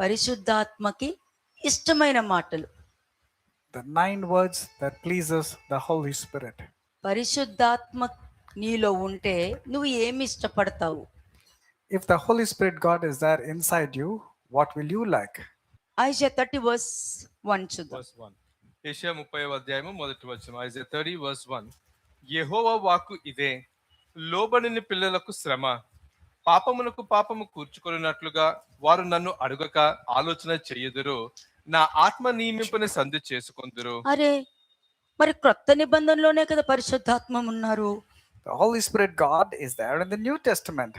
పరిశుద్ధాత్మకి ఇష్టమైన మాటలు. The 9 words that pleases the Holy Spirit. పరిశుద్ధాత్మ నీలో ఉంటే నువ్వు ఏమి ఇష్టపడతావు? If the Holy Spirit God is there inside you, what will you like? Aiza 30:1 చూద్దాం. verse 1. యెషయా 30వ అధ్యాయము మొదటి వచనం. Isaiah 30 verse 1. యెహోవా వాక్కు ఇదే, లోబడిన పిల్లలకు శ్రమ, పాపమునకు పాపము కూర్చుకొనున్నట్లుగా వారు నన్ను అడుగక ఆలోచన చెయ్యుదురు, నా ఆత్మ నియమింపని సంధి చేసుకొందురు. అరే, మరి క్రొత్త నిబంధనలోనే కదా పరిశుద్ధాత్మ ఉన్నారు. The Holy Spirit God is there in the New Testament.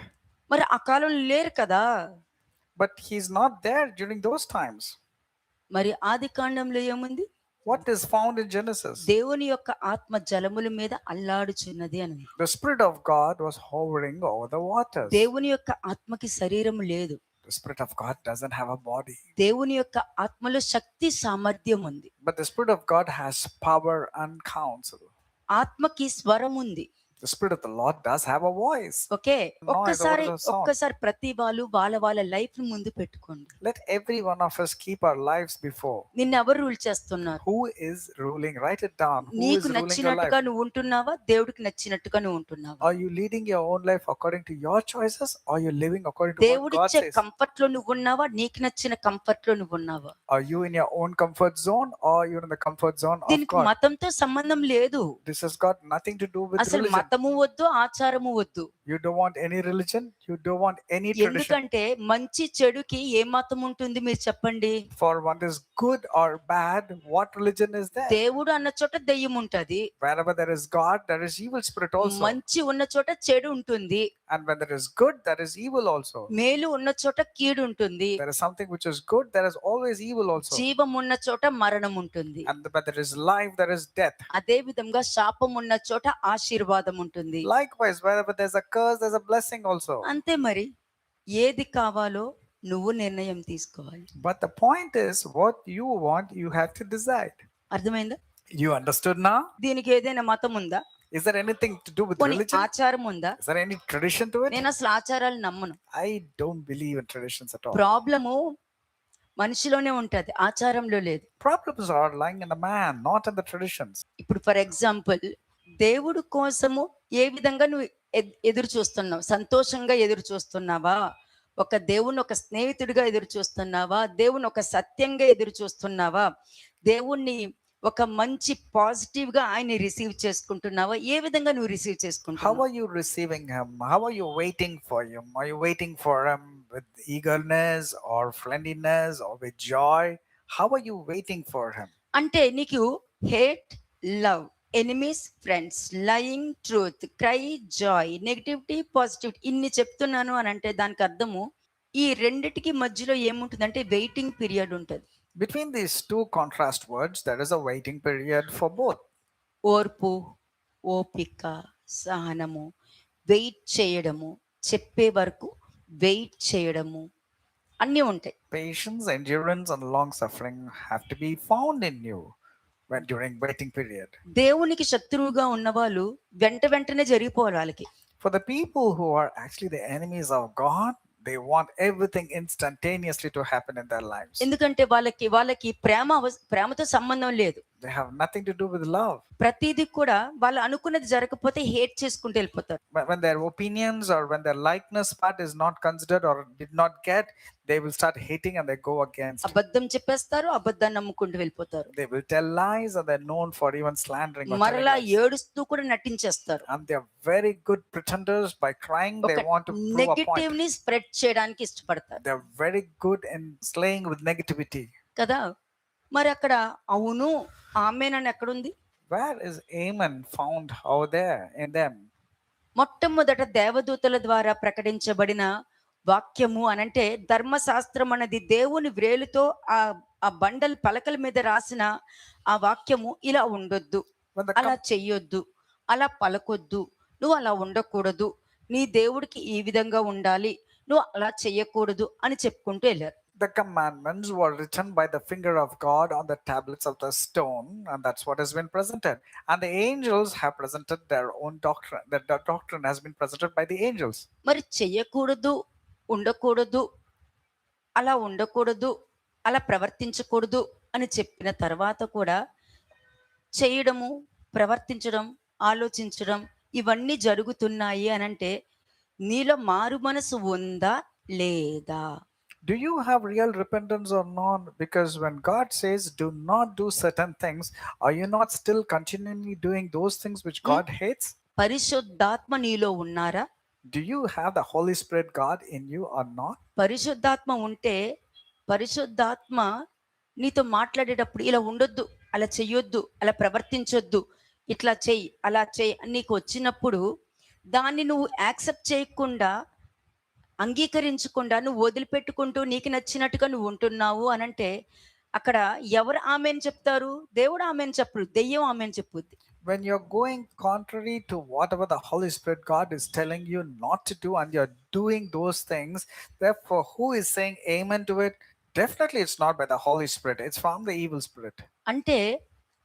మరి ఆ కాలంలో లేరు కదా. But he's not there during those times. మరి ఆది కాండంలో ఏముంది? What is found in Genesis? దేవుని యొక్క ఆత్మ జలముల మీద అల్లాడుచున్నది అని. The Spirit of God was hovering over the waters. దేవుని యొక్క ఆత్మకి శరీరం లేదు. The Spirit of God doesn't have a body. దేవుని యొక్క ఆత్మలో శక్తి సామర్థ్యం ఉంది. But the Spirit of God has power and counsel. ఆత్మకి స్వరం ఉంది. The Spirit of the Lord does have a voice. Okay, Noise over the sound. ఒక్కసారి ప్రతి వాళ్ళ లైఫ్ ని ముందు పెట్టుకోండి. Let every one of us keep our lives before. నిన్ను ఎవరు రూల్ చేస్తున్నారు? Who is ruling? Write it down. Who is నీకు ruling your నచ్చినట్టుగా life? నువ్వు ఉంటున్నావా? దేవుడికి నచ్చినట్టుగా నువ్వు ఉంటున్నావా? Are you leading your own life according to your choices, or are you living according to what God దేవుడిచ్చే says? కంఫర్ట్ లో నువ్వు ఉన్నావా? నీకు నచ్చిన కంఫర్ట్ లో నువ్వు ఉన్నావా? Are you in your own comfort zone, or you're in the comfort zone of దీనికి God? మతంతో సంబంధం లేదు. This has got nothing to do with అసలు religion. మతము వద్దు, ఆచారము వద్దు. You don't want any religion. You don't want any tradition. ఎందుకంటే మంచి చెడుకి ఏ మతం ఉంటుంది మీరు చెప్పండి? For what is good or bad, what religion is there? దేవుడు అన్న చోట దెయ్యం ఉంటది. Wherever there is God, there is evil spirit also. మంచి ఉన్న చోట చెడు ఉంటుంది. And when there is good, there is evil also. మేలు ఉన్న చోట కీడు ఉంటుంది. There is something which is good, there is always evil also. జీవం ఉన్న చోట మరణం ఉంటుంది. And when there is life, there is death. అదే విధంగా శాపం ఉన్న చోట ఆశీర్వాదం ఉంటుంది. Likewise, wherever there's a curse, there's a blessing also. అంతే మరి. ఏది కావాలో నువ్వు నిర్ణయం తీసుకోవాలి. But the point is, what you want, you have to decide. అర్థమైందా? You understood now? దీనికి ఏదైనా మతం ఉందా? Is there anything to do with పోనీ religion? ఆచారం ఉందా? Is there any tradition to it? నేను అసలు ఆచారాలు నమ్మను. I don't believe in traditions at all. Problem మనిషిలోనే ఉంటది, ఆచారంలో లేదు. Problems are lying in the man, not in the traditions. ఇప్పుడు ఫర్ ఎగ్జాంపుల్, దేవుడు కోసము ఏ విధంగా నువ్వు ఎదురు చూస్తున్నావు? సంతోషంగా ఎదురు చూస్తున్నావా? ఒక దేవుణ్ణి ఒక స్నేహితుడిగా ఎదురు చూస్తున్నావా? దేవుని ఒక సత్యంగా ఎదురు చూస్తున్నావా? దేవుణ్ణి ఒక మంచి పాజిటివ్ గా ఆయన రిసీవ్ చేసుకుంటున్నావా? ఏ విధంగా నువ్వు రిసీవ్ How చేసుకుంటున్నావు? are you receiving him? How are you waiting for him? Are you waiting for him with eagerness or friendliness or with joy? How are you waiting for him? అంటే నీకు hate, love, enemies, friends, lying, truth, cry, Joy, negativity, positivity, ఇన్ని చెప్తున్నాను అని అంటే దానికి అర్థము ఈ రెండిటికి మధ్యలో ఏముంటుందంటే వెయిటింగ్ పీరియడ్ ఉంటుంది. Between these two contrast words, there is a waiting period for both. ఓర్పు, ఓపిక, సహనము, వెయిట్ చేయడము, చెప్పే వరకు వెయిట్ చేయడము అన్నీ ఉంటాయి. Patience, endurance, and long suffering have to be found in you when during waiting period. దేవునికి శత్రువుగా ఉన్న వాళ్ళు వెంటనే జరిగిపోవాలి వాళ్ళకి. For the people who are actually the enemies of God, they want everything instantaneously to happen in their lives. ఎందుకంటే వాళ్ళకి ప్రేమతో సంబంధం లేదు. They have nothing to do with love. ప్రతిదీ కూడా వాళ్ళు అనుకున్నది జరగకపోతే హేట్ చేసుకుంటూ వెళ్ళిపోతారు. But when their opinions or when their likeness part is not considered or did not get, they will start hating and they go against. అబద్ధం చెప్పేస్తారు, అబద్ధాన్ని నమ్ముకుంటూ వెళ్ళిపోతారు. They will tell lies and they're known for even slandering or telling మరలా lies. ఏడుస్తూ కూడా నటించేస్తారు. And they're very good pretenders. By crying, they ఒక want to prove a negative point. ని spread చేయడానికి ఇష్టపడతారు They're very good in slaying with negativity. కదా. మరి అక్కడ అవును ఆమేనని ఎక్కడుంది? Where is Amen found over there in them? మొట్టమొదట దేవదూతల ద్వారా ప్రకటించబడిన వాక్యము అనంటే ధర్మశాస్త్రం అన్నది దేవుని వ్రేలుతో ఆ బండల్ పలకల మీద రాసిన ఆ వాక్యము ఇలా ఉండొద్దు, When the అలా చెయ్యొద్దు, అలా పలకొద్దు, నువ్వు అలా ఉండకూడదు, నీ దేవుడికి ఈ విధంగా ఉండాలి, నువ్వు అలా చెయ్యకూడదు అని చెప్పుకుంటూ వెళ్ళారు. The commandments were written by the finger of God on the tablets of the stone, and that's what has been presented. And the angels have presented their own doctrine. The doctrine has been presented by the angels. మరి చెయ్యకూడదు, ఉండకూడదు అలా ఉండకూడదు, అలా ప్రవర్తించకూడదు అని చెప్పిన తర్వాత కూడా చేయడము, ప్రవర్తించడం, ఆలోచించడం ఇవన్నీ జరుగుతున్నాయి అనంటే నీలో మారు మనసు ఉందా లేదా? Do you have real repentance or not? Because when God says do not do certain things, are you not still continually doing those things which God hates? పరిశుద్ధాత్మ నీలో ఉన్నారా? Do you have the Holy Spirit God in you or not? పరిశుద్ధాత్మ ఉంటే పరిశుద్ధాత్మ నీతో మాట్లాడేటప్పుడు ఇలా ఉండొద్దు, అలా చెయ్యొద్దు, అలా ప్రవర్తించొద్దు, ఇట్లా చెయ్యి, అలా చెయ్యి అని నీకు వచ్చినప్పుడు దాన్ని నువ్వు యాక్సెప్ట్ చేయకుండా, అంగీకరించకుండా నువ్వు వదిలిపెట్టుకుంటూ నీకు నచ్చినట్టుగా నువ్వు ఉంటున్నావు అనంటే అక్కడ ఎవరు ఆమెను చెప్తారు? దేవుడు ఆమెను చెప్పరు, దెయ్యం ఆమెను చెప్పుద్ది. When you're going contrary to whatever the Holy Spirit God is telling you not to do and you're doing those things, therefore, who is saying amen to it? Definitely it's not by the Holy Spirit, it's from the evil spirit. అంటే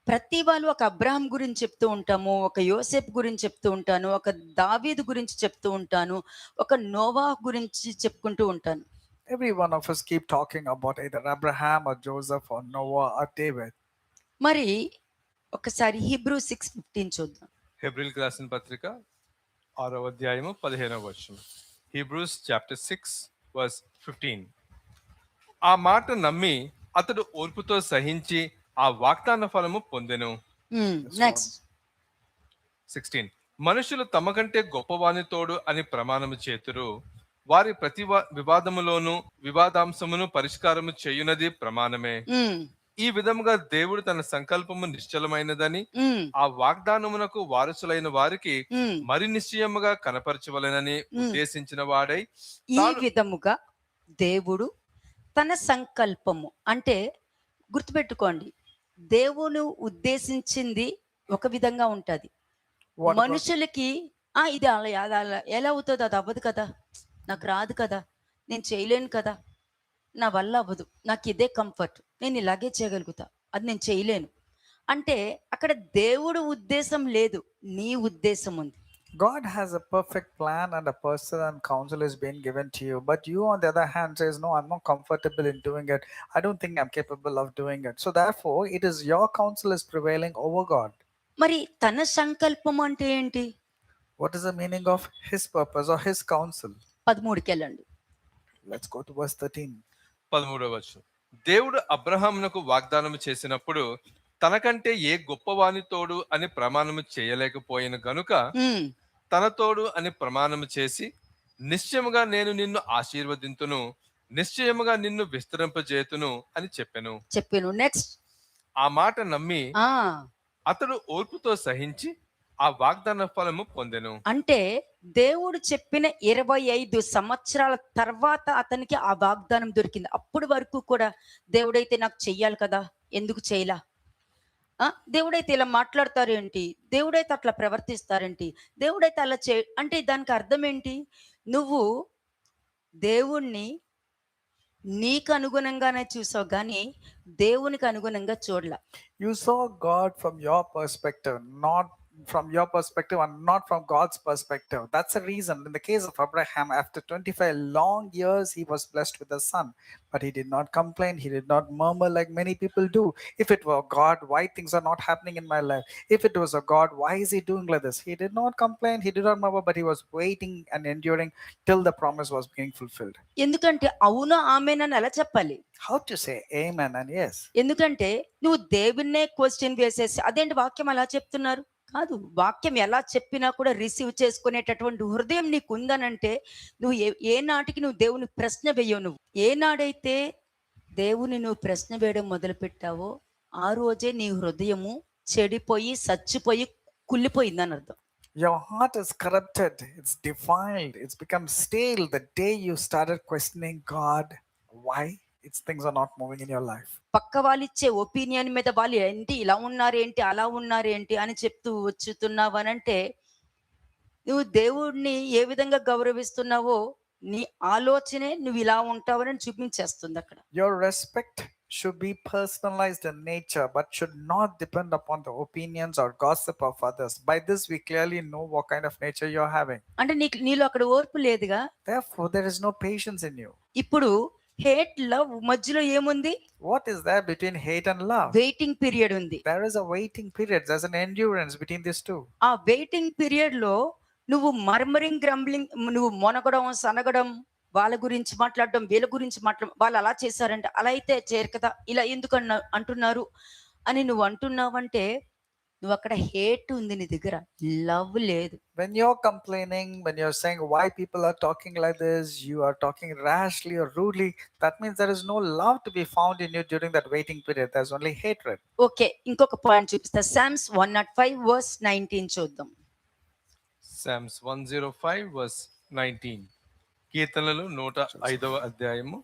ప్రతి వాళ్ళు ఒక Abraham గురించి చెప్తూ ఉంటాము, ఒక యోసేపు గురించి చెప్తూ ఉంటాను, ఒక దావీదు గురించి చెప్తూ ఉంటాను, ఒక నోవా గురించి చెప్పుకుంటూ ఉంటాను. Every one of us keep talking about either Abraham or Joseph or Noah or David. మరి ఒకసారి హీబ్రూ 6:15 చూద్దాం. హెబ్రీల్కి రాసిన పత్రిక 6వ అధ్యాయము 15వ వచనం. Hebrews chapter 6 verse 15. ఆ మాట నమ్మి అతడు ఓర్పుతో సహించి ఆ వాగ్దాన ఫలము పొందెను. నెక్స్ట్ 16. మనుషులు తమ కంటే గొప్పవాని తోడు అని ప్రమాణము చేతురు, వారి ప్రతి వివాదములోను వివాదాంశమును పరిష్కారము చేయునది ప్రమాణమే. ఈ విధముగా దేవుడు తన సంకల్పము నిశ్చలమైనదని ఆ వాగ్దానమునకు వారసులైన వారికి మరి నిశ్చయముగా కనపరచవలెనని ఉద్దేశించిన వాడై, ఈ విధముగా దేవుడు తన సంకల్పము అంటే గుర్తుపెట్టుకోండి, దేవుడు ఉద్దేశించింది ఒక విధంగా ఉంటది. మనుషులకి ఇది అలా ఎలా అవుతుంది, అది అవ్వదు కదా, నాకు రాదు కదా, నేను చేయలేను కదా, నా వల్ల అవ్వదు, నాకు ఇదే కంఫర్ట్, నేను ఇలాగే చేయగలుగుతా, అది నేను చేయలేను అంటే అక్కడ దేవుడు ఉద్దేశం లేదు, నీ ఉద్దేశం ఉంది. God has a perfect plan and a person and counsel is being given to you, but you on the other hand says no, I'm not comfortable in doing it, I don't think I'm capable of doing it, so therefore it is your counsel is prevailing over God. మరి తన సంకల్పం అంటే ఏంటి? What is the meaning of his purpose or his counsel? 13కి వెళ్ళండి. Let's go to verse 13. 13వ వచనం. దేవుడు అబ్రహామునకు వాగ్దానము చేసినప్పుడు తనకంటే ఏ గొప్పవాని తోడు అని ప్రమాణము చేయలేకపోయిన గనుక తన తోడు అని ప్రమాణము చేసి, నిశ్చయముగా నేను నిన్ను ఆశీర్వదింతును, నిశ్చయముగా నిన్ను విస్తరింపజేతును అని చెప్పెను. నెక్స్ట్ ఆ మాట నమ్మి అతడు ఓర్పుతో సహించి ఆ వాగ్దాన ఫలము పొందెను. అంటే దేవుడు చెప్పిన 25 సంవత్సరాల తర్వాత అతనికి ఆ వాగ్దానం దొరికింది. అప్పటి వరకు కూడా దేవుడైతే నాకు చెయ్యాలి కదా, ఎందుకు చేయలా, దేవుడైతే ఇలా మాట్లాడతారేంటి, దేవుడైతే అట్లా ప్రవర్తిస్తారేంటి, దేవుడైతే అలా అంటే దానికి అర్థం ఏంటి? నువ్వు దేవుణ్ణి నీకు అనుగుణంగానే చూసావు కానీ దేవునికి అనుగుణంగా చూడలా. You saw God from your perspective, not from your perspective and not from God's perspective. That's the reason in the case of Abraham, after 25 long years he was blessed with a son, but he did not complain, he did not murmur like many people do. If it were God, why things are not happening in my life? If it was a God, why is he doing like this? He did not complain, he did not murmur, but he was waiting and enduring till the promise was being fulfilled. ఎందుకంటే అవును ఆమేనని ఎలా చెప్పాలి? How to say amen and yes? ఎందుకంటే నువ్వు దేవున్నే question వేసేసి అదేంటి వాక్యం అలా చెప్తున్నారు కాదు, వాక్యం ఎలా చెప్పినా కూడా రిసీవ్ చేసుకునేటటువంటి హృదయం నీకు ఉందనంటే నువ్వు ఏ నాటికి నువ్వు దేవుని ప్రశ్న వేయవు. నువ్వు ఏ నాడైతే దేవుని నువ్వు ప్రశ్న వేయడం మొదలు పెట్టావో ఆ రోజే నీ హృదయము చెడిపోయి చచ్చిపోయి కుళ్ళిపోయిందని అర్థం. Your heart is corrupted, it's defiled, it's become stale the day you started questioning God. Why things are not moving in your life? పక్క వాళ్ళు ఇచ్చే ఒపీనియన్ మీద వాళ్ళు ఏంటి ఇలా ఉన్నారేంటి అలా ఉన్నారేంటి అని చెప్తూ వచ్చుతున్నావు అనంటే నువ్వు దేవుడిని ఏ విధంగా గౌరవిస్తున్నావో నీ ఆలోచనే నువ్వు ఇలా ఉంటావని చూపించేస్తుంది అక్కడ. Your respect should be personalized in nature but should not depend upon the opinions or gossip of others. By this we clearly know what kind of nature you're having. అంటే నీలో అక్కడ ఓర్పు లేదుగా, therefore there is no patience in you. ఇప్పుడు hate love మధ్యలో ఏముంది? What is there between hate and love? Waiting period ఉంది. There is a waiting period. There's an endurance between these two. ఆ వెయిటింగ్ పీరియడ్ లో నువ్వు murmuring grumbling, నువ్వు మొనగడం సనగడం, వాళ్ళ గురించి మాట్లాడడం, వీళ్ళ గురించి మాట్లాడడం, వాళ్ళు అలా చేశారంట, అలా అయితే చేయరు కదా, ఇలా ఎందుకు అంటున్నారు అని నువ్వు అంటున్నావంటే నువ్వు అక్కడ హేట్ ఉంది నీ దగ్గర, లవ్ లేదు. When you're complaining, when you're saying why people are talking like this, you are talking rashly or rudely, that means there is no love to be found in you during that waiting period. There's only hatred. Okay, ఇంకొక point చూపిస్తా. Psalms 105:19 చూద్దాం. Psalms 105 verse 19. కీర్తనలు 105వ అధ్యాయము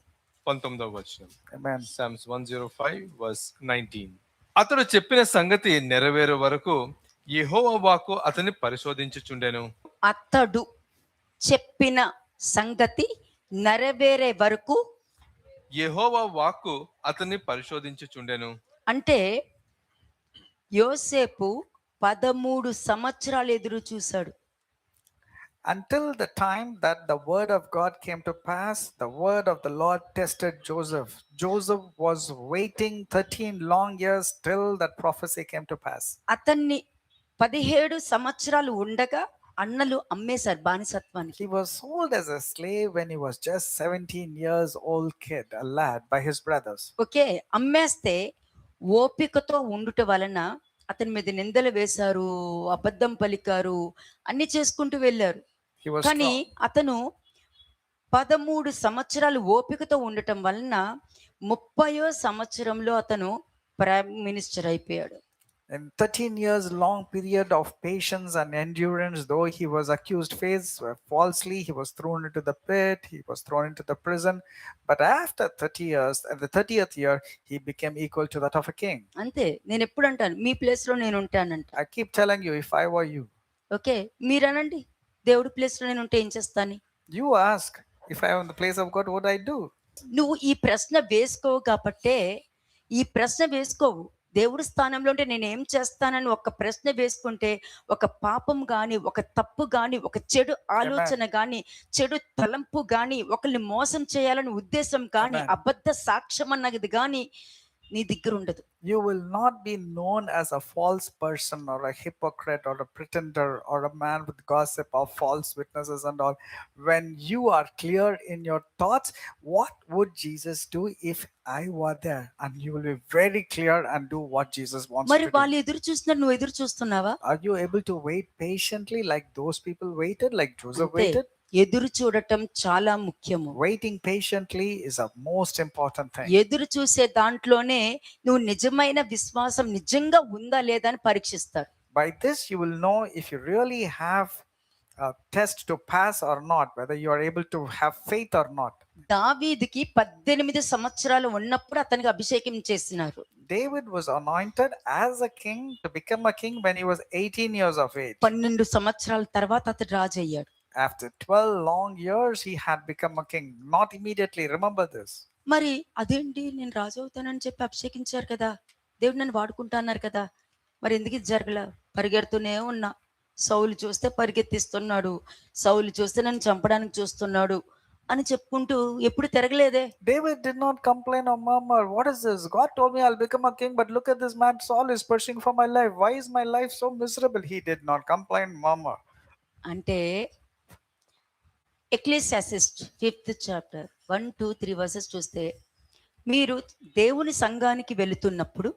19వ వచనం. Amen. Psalms 105 verse 19. అతడు చెప్పిన సంగతి నెరవేరు వరకు యెహోవా వాక్కు అతన్ని పరిశోధించుచుండెను. అతడు చెప్పిన సంగతి నెరవేరే వరకు, యెహోవా వాక్కు అతన్ని పరిశోధించుచుండెను. అంటే యోసేపు 13 సంవత్సరాలు ఎదురు చూశాడు. Until the time that the word of God came to pass, the word of the Lord tested Joseph. Joseph was waiting 13 long years till that prophecy came to pass. అతన్ని 17 సంవత్సరాలు ఉండగా అన్నలు అమ్మేశారు బానిసత్వానికి. He was sold as a slave when he was just 17 years old kid, a lad, by his brothers. Okay, అమ్మేస్తే ఓపికతో ఉండుట వలన అతని మీద నిందలు వేశారు, అబద్ధం పలికారు, అన్ని చేసుకుంటూ వెళ్ళారు. He was కానీ strong. అతను 13 సంవత్సరాలు ఓపికతో ఉండటం వలన 30వ సంవత్సరంలో అతను ప్రైమ్ మినిస్టర్ అయిపోయాడు. In 13 years long period of patience and endurance, though he was accused falsely, he was thrown into the pit, he was thrown into the prison. But after 30 years, at the 30th year, he became equal to that of a king. అంతే, నేను ఎప్పుడు అంటాను మీ place లో నేను ఉంటానంట. I keep telling you, if I were you, okay, మీరనండి దేవుడి place లో నేను ఉంటే ఏం చేస్తాను? you ask, if I am in the place of God, what would I do? నువ్వు ఈ ప్రశ్న వేసుకోవు కాబట్టే, ఈ ప్రశ్న వేసుకోవు. దేవుడి స్థానంలో ఉంటే నేను ఏం చేస్తానని ఒక ప్రశ్న వేసుకుంటే, ఒక పాపం గాని, ఒక తప్పు గాని, ఒక చెడు ఆలోచన గాని, చెడు తలంపు గాని, ఒకరిని మోసం చేయాలని ఉద్దేశం గాని, Amen. అబద్ధ సాక్ష్యం అన్నది గాని నీ దగ్గర ఉండదు. You will not be known as a false person or a hypocrite or a pretender or a man with gossip or false witnesses and all. When you are clear in your thoughts, what would Jesus do if I were there? And you will be very clear and do what Jesus wants మరి to do. వాళ్ళు ఎదురు చూస్తున్నారు, నువ్వు ఎదురు చూస్తున్నావా? Are you able to wait patiently like those people waited, like Joseph అంతే. waited? ఎదురు చూడటం చాలా ముఖ్యము. Waiting patiently is a most important thing. ఎదురు చూసే దాంట్లోనే నువ్వు నిజమైన విశ్వాసం నిజంగా ఉందా లేదా అని పరీక్షిస్తారు. By this you will know if you really have a test to pass or not, whether you are able to have faith or not. దావీదుకి 18 సంవత్సరాలు ఉన్నప్పుడు అతనికి అభిషేకం చేసినారు. David was anointed as a king to become a king when he was 18 years of age. 12 సంవత్సరాల తర్వాత అతడు రాజు అయ్యాడు. After 12 long years, he had become a king. Not immediately, remember this. మరి అదేంటి, నేను రాజు అవుతానని చెప్పి అభిషేకించారు కదా, దేవుడు నన్ను వాడుకుంటున్నారు కదా, మరి ఎందుకు ఇది జరగల? పరిగెడుతూనే ఉన్నా. సౌలు చూస్తే పరిగెత్తిస్తున్నాడు, సౌలు చూస్తే నన్ను చంపడానికి చూస్తున్నాడు అని చెప్పుకుంటూ ఎప్పుడు తిరగలేదే. David did not complain or murmur. What is this? God told me I'll become a king, but look at this man Saul is pursuing for my life. Why is my life so miserable? He did not complain, murmur. అంటే ఎక్లెసియాస్టిస్ట్ 5th chapter 1, 2, 3 versus చూస్తే, మీరు దేవుని సంఘానికి వెళుతున్నప్పుడు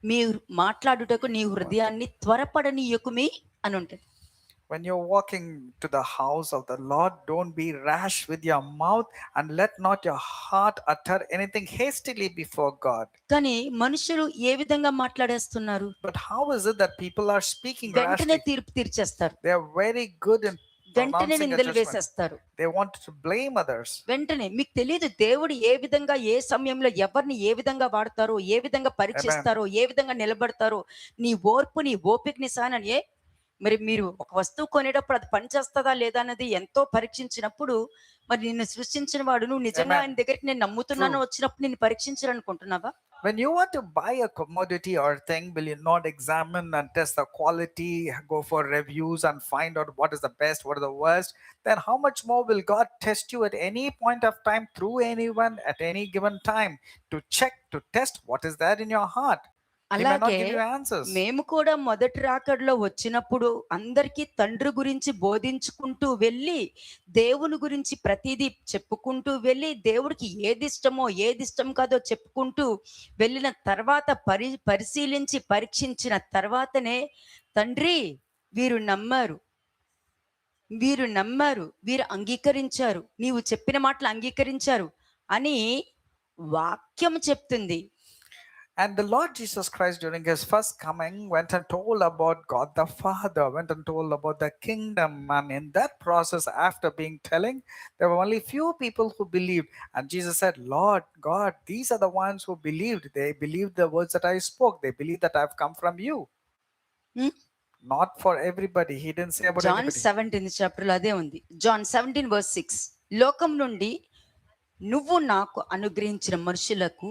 మీరు మాట్లాడుటకు నీ హృదయాన్ని త్వరపడనీయకుమి అని ఉంటుంది. When you're walking to the house of the Lord, don't be rash with your mouth and let not your heart utter anything hastily before God. కానీ మనుషులు ఏ విధంగా మాట్లాడేస్తున్నారు? But how is it that people are speaking వెంటనే rashly? తీర్పు తీర్చేస్తారు, They are very good in వెంటనే pronouncing a నిందలు judgment. వేసేస్తారు. They want to blame others. వెంటనే మీకు తెలియదు దేవుడు ఏ విధంగా, ఏ సమయంలో ఎవరిని ఏ విధంగా వాడతారో, ఏ విధంగా పరీక్షిస్తారో, ఏ విధంగా నిలబడతారో. నీ ఓర్పు, నీ ఓపికని సానని మరి మీరు ఒక వస్తువు కొనేటప్పుడు అది పనిచేస్తుందా లేదా అనేది ఎంతో పరీక్షించినప్పుడు, మరి నిన్ను సృష్టించిన వాడు నువ్వు నిజంగా Amen. ఆయన దగ్గరికి నేను నమ్ముతున్నాను వచ్చినప్పుడు నిన్ను పరీక్షించాలనుకుంటున్నావా? When you want to buy a commodity or thing, will you not examine and test the quality, go for reviews and find out what is the best, what is the worst? Then how much more will God test you at any point of time through anyone at any given time to check, to test what is there in your heart? He may not అలాగే give you answers. మేము కూడా మొదటి రాకడలో వచ్చినప్పుడు అందరికీ తండ్రి గురించి బోధించుకుంటూ వెళ్ళి దేవుని గురించి ప్రతిదీ చెప్పుకుంటూ వెళ్ళి దేవుడికి ఏది ఇష్టమో ఏది ఇష్టం కాదో చెప్పుకుంటూ వెళ్ళిన తర్వాత పరిశీలించి పరీక్షించిన తర్వాతనే తండ్రి వీరు నమ్మారు, వీరు అంగీకరించారు, నీవు చెప్పిన మాటలు అంగీకరించారు అని వాక్యం చెప్తుంది. And the Lord Jesus Christ, during his first coming, went and told about God the Father, went and told about the kingdom. And in that process, after being telling, there were only few people who believed. And Jesus said, Lord God, these are the ones who believed. They believed the words that I spoke. They believed that I've come from you. Not for everybody. He didn't say about John everybody. 17th chapter అదే ఉంది. John 17:6 లోకం నుండి నువ్వు నాకు అనుగ్రహించిన మనుషులకు